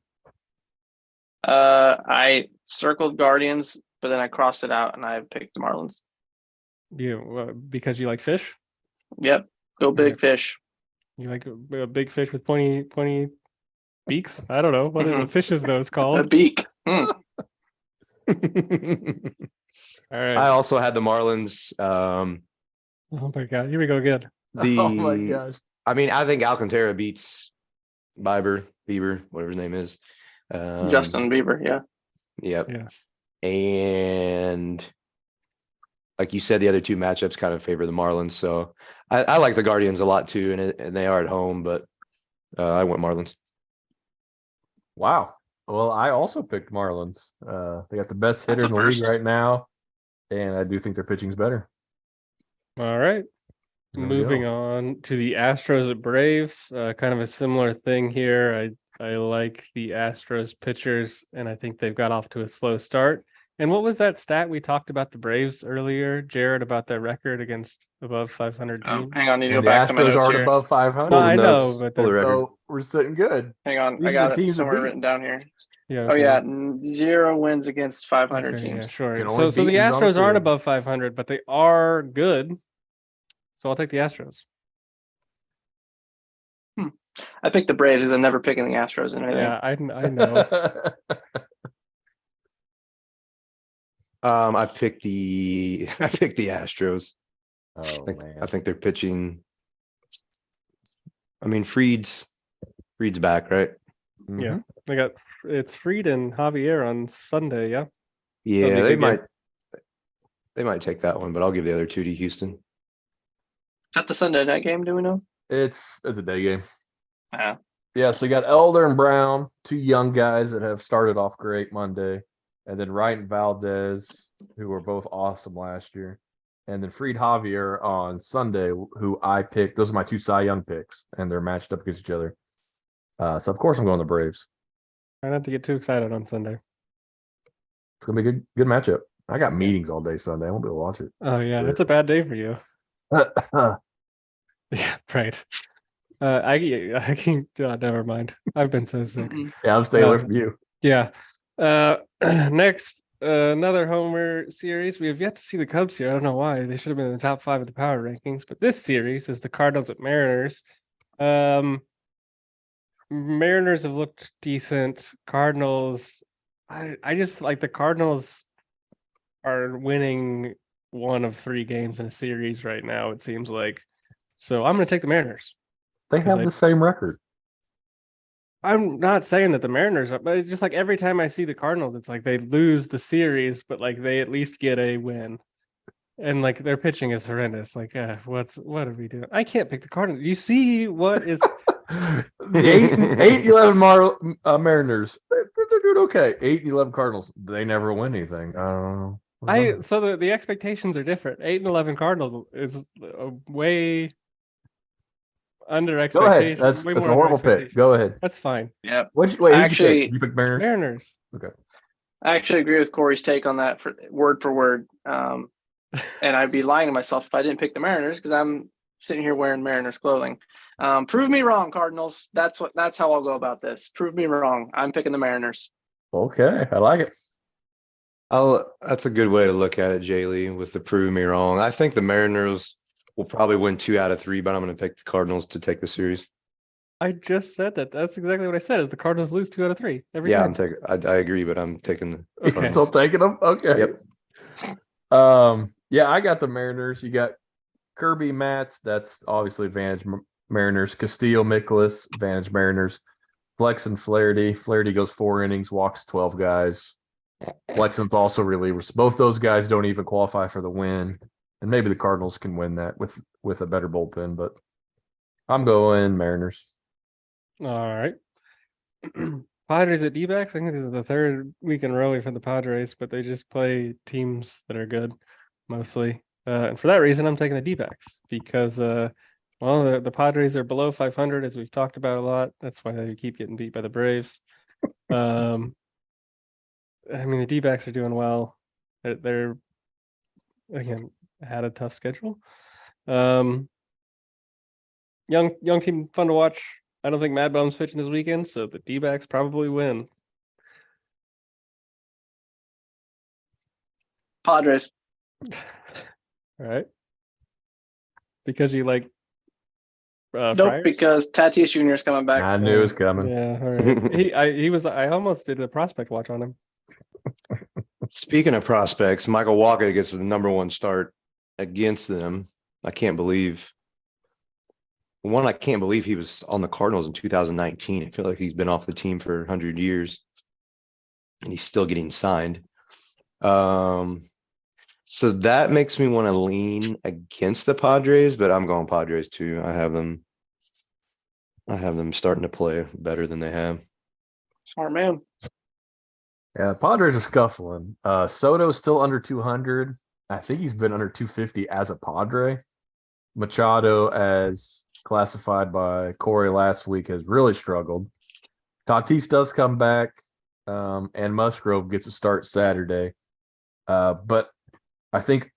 I circled Guardians, but then I crossed it out and I picked the Marlins. Because you like fish? Yep. Go big fish. You like a big fish with pointy beaks? I don't know. What is a fish's nose A called? beak. All right. I also had the Marlins. Oh my God. Here we go again. Oh my gosh. I mean, I think Alcantara beats Bieber, whatever his name is. Justin Bieber. Yeah. Yep. Yeah. And like you said, the other 2 matchups kind of favor the Marlins. So I like the Guardians a lot too, and they are at home, but I went Marlins. Wow. Well, I also picked Marlins. They got the best hitter That's in a the league first. right now, and I do think their pitching's better. All right. There we Moving go. on to the Astros at Braves. Kind of a similar thing here. I like the Astros pitchers, and I think they've got off to a slow start. And what was that stat we talked about the Braves earlier, Jared, about their record against above 500 Oh, teams? hang on, I need to And go the back to my Astros notes aren't here. above 500. No, Pull the I notes, know, but pull the they're record. So we're sitting good. Hang on, These I are got the it teams to somewhere beat. written down here. yeah. Oh Okay. yeah, 0 wins against 500 Okay, yeah, teams. sure. Can only So the beat who's on the Astros aren't field. above 500, but they are good. So I'll take the Astros. I picked the Braves because I'm never picking the Astros and anything. Yeah, I know. I picked the Astros. Oh I man. think they're pitching. I mean, Fried's back, right? Yeah, Mhm. it's Fried and Javier on Sunday. Yeah. That'll be Yeah, a they good game. might. They might take that one, but I'll give the other two to Houston. Is that the Sunday night game? Do we know? It's a day game. Yeah. Yeah, so you got Elder and Brown, two young guys that have started off great Monday, and then Wright and Valdez, who were both awesome last year, and then Fried Javier on Sunday, who I picked. Those are my two Cy Young picks, and they're matched up against each other. So of course I'm going the Braves. Try not to get too excited on Sunday. It's gonna be a good matchup. I got meetings all day Sunday. I won't be able to watch it. Oh yeah, that's a bad day for you. Yeah, right. I can. Never mind. I've been so sick. Mm-mm. Yeah, I'll stay away from you. Yeah. Next, another Homer series. We have yet to see the Cubs here. I don't know why. They should have been in the top 5 of the power rankings. But this series is the Cardinals at Mariners. Mariners have looked decent. Cardinals, I just like the Cardinals are winning 1 of 3 games in a series right now, it seems like. So I'm going to take the Mariners. They have the same record. I'm not saying that the Mariners are, but it's just like every time I see the Cardinals, it's like they lose the series, but like they at least get a win. And like their pitching is horrendous. Like, what are we doing? I can't pick the Cardinals. You see what is The 8-11 Mariners. They're doing okay. 8-11 Cardinals. They never win anything. I don't know. so the expectations are different. 8-11 Cardinals is way under Go expectation. ahead. That's way a more under horrible pick. expectation. Go ahead. That's fine. Yep. Who'd you pick? Actually- Did you pick Mariners? Mariners. I actually agree with Cory's take on that for word. And I'd be lying to myself if I didn't pick the Mariners because I'm sitting here wearing Mariners clothing. Prove me wrong, Cardinals. That's how I'll go about this. Prove me wrong. I'm picking the Mariners. Okay, I like it. That's a good way to look at it, Jay Lee, with the prove me wrong. I think the Mariners will probably win 2 out of 3, but I'm going to pick the Cardinals to take the series. I just said that. That's exactly what I said. Is the Cardinals lose 2 out of 3 every Yeah, time. I agree, but I'm taking the Okay. You're still taking them? Okay. Yep. Yeah, I got the Mariners. You got Kirby Matz. That's obviously advantage Mariners. Castillo Mikolas, advantage Mariners. Flex and Flaherty. Flaherty goes 4 innings, walks 12 guys. Flexen's also relievers. Both those guys don't even qualify for the win. And maybe the Cardinals can win that with a better bullpen, but I'm going Mariners. All right. Padres at D-backs. I think this is the 3rd week in a row for the Padres, but they just play teams that are good mostly. And for that reason, I'm taking the D-backs because, the Padres are below 500, as we've talked about a lot. That's why they keep getting beat by the Braves. I mean, the D-backs are doing well. They're again had a tough schedule. Young team, fun to watch. I don't think MadBum's pitching this weekend, so the D-backs probably win. Padres. All right. Because you like Nope, Friars? because Tatis Jr. is coming back. I knew it was coming. Yeah, all right. I almost did a prospect watch on him. Speaking of prospects, Michael Walker gets the number 1 start against them. I can't believe he was on the Cardinals in 2019. I feel like he's been off the team for 100 years and he's still getting signed. So that makes me want to lean against the Padres, but I'm going Padres too. I have them starting to play better than they have. Smart man. Yeah, Padres are scuffling. Soto's still under 200. I think he's been under 250 as a Padre. Machado, as classified by Cory last week, has really struggled. Tatis does come back, and Musgrove gets a start Saturday. But I think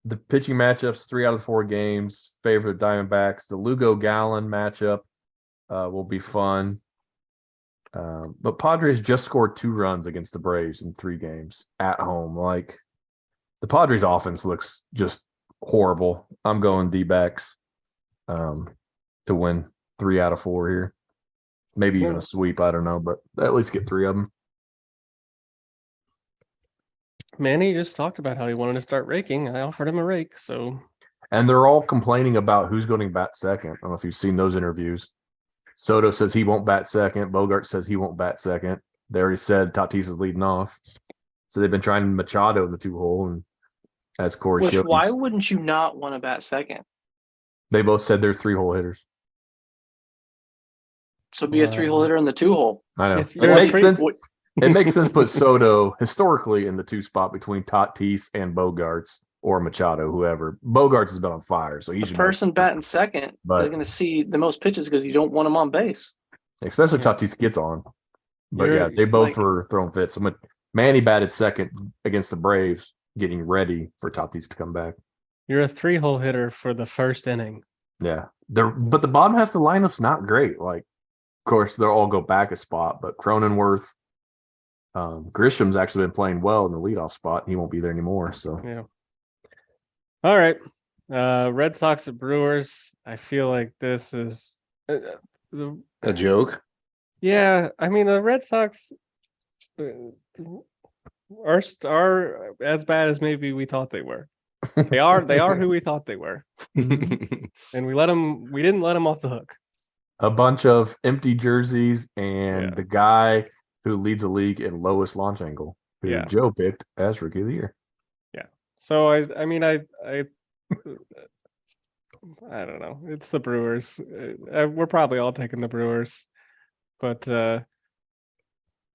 the pitching matchups, 3 out of 4 games, favor the Diamondbacks. The Lugo Gallen matchup will be fun. But Padres just scored 2 runs against the Braves in 3 games at home. Like, the Padres offense looks just horrible. I'm going D-backs to win 3 out of 4 here. Maybe even a sweep. I don't know, but at least get 3 of them. Manny just talked about how he wanted to start raking. I offered him a rake, so. And they're all complaining about who's going to bat second. I don't know if you've seen those interviews. Soto says he won't bat second. Bogart says he won't bat second. They already said Tatis is leading off. So they've been trying Machado in the 2-hole, and as Cory Which, showed, why wouldn't you not want to bat second? they both said they're 3-hole hitters. So be a 3-hole hitter in the 2-hole. I know. If It you're a makes free- sense. It makes sense to put Soto historically in the 2 spot between Tatis and Bogarts or Machado, whoever. Bogarts has been on fire, so he The should person batting second But- is going to see the most pitches because you don't want him on base. especially Yeah. Tatis gets on. But You're- yeah, they both like- were throwing fits. So Manny batted second against the Braves, getting ready for Tatis to come back. You're a 3-hole hitter for the first inning. Yeah. But the bottom half of the lineup's not great. Like, of course, they'll all go back a spot, but Cronenworth, Grisham's actually been playing well in the leadoff spot. He won't be there anymore. So Yeah. All right. Red Sox at Brewers. I feel like this is A joke. yeah. I mean, the Red Sox are as bad as maybe we thought they were. They are who we thought they were, and we didn't let them off the hook. a bunch of empty jerseys and Yeah. the guy who leads the league in lowest launch angle, who Yeah. Joe picked as rookie of the year. So I mean I don't know. It's the Brewers. We're probably all taking the Brewers, but the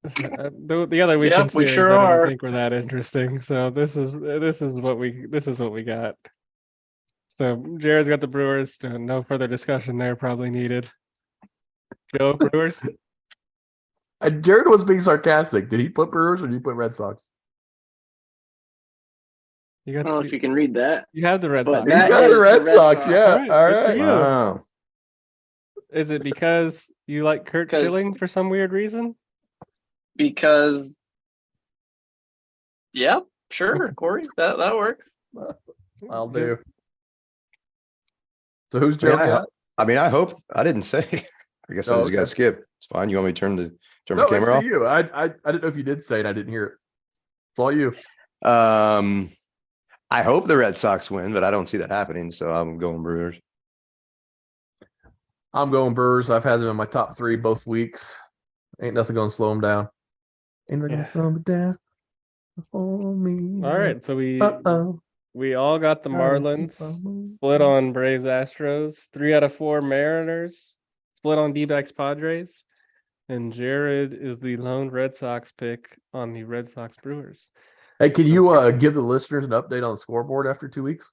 other weekend Yep, we series, sure I don't are. think we're that interesting. So this is what we got. So Jared's got the Brewers. No further discussion there probably needed. Joe, Brewers. Jared was being sarcastic. Did he put Brewers or did he put Red Sox? You I got don't know if you can read that. you have the Red But Sox. He's that got is the the Red Red Sox. Sox. Yeah. All right, All good for right. you. Wow. Is it because you like Kurt 'Cause- Schilling for some weird reason? Because, yeah, sure, Cory, that works. I'll do. So who's Joe Yeah, got? I mean, I hope I didn't say. I guess I Oh, just got okay. skip. It's fine. You want me to turn my No, it's camera to off? you. I didn't know if you did say it. I didn't hear it. It's all you. I hope the Red Sox win, but I don't see that happening. So I'm going Brewers. I'm going Brewers. I've had them in my top 3 both weeks. Ain't nothing gonna slow them down. Ain't nothing Yeah. gonna slow me down. For me. All right, so Uh-oh. we all got the Marlins. Split on Braves Astros. 3 out of 4 Mariners. Split on D-backs Padres. And Jared is the lone Red Sox pick on the Red Sox Brewers. Hey, can you give the listeners an update on the scoreboard after 2 weeks?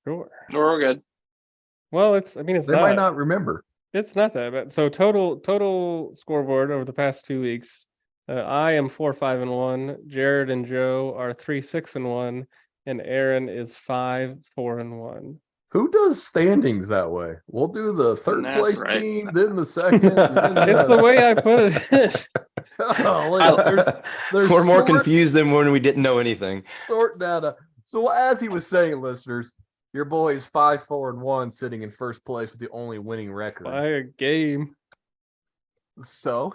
Sure. We're good. Well, it's They might not remember. It's not that bad. So total scoreboard over the past 2 weeks. I am 4-5-1. Jared and Joe are 3-6-1, and Aaron is 5-4-1. Who does standings that way? We'll do the third That's place right. team, then the second. then It's the way I put it. There's We're more short- confused than when we didn't know anything. short data. So as he was saying, listeners, your boy is 5-4-1, sitting in first place with the only winning record. By a game. So,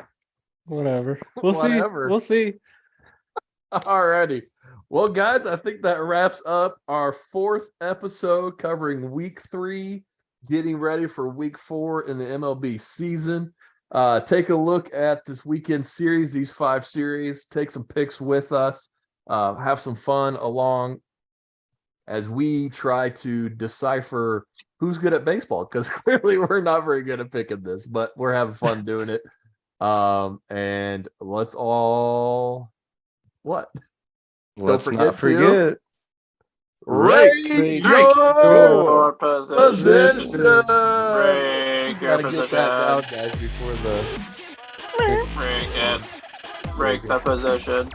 Whatever. We'll Whatever. see. We'll see. alrighty. Well, guys, I think that wraps up our 4th episode covering week 3, getting ready for week 4 in the MLB season. Take a look at this weekend series, these 5 series, take some picks with us, have some fun along as we try to decipher who's good at baseball, because clearly we're not very good at picking this, but we're having fun doing it. And let's all what? Let's forget not to- forget. Rake Rake your position. position. Rake your Gotta get that position. down, guys, before the Rake it. Rake the position.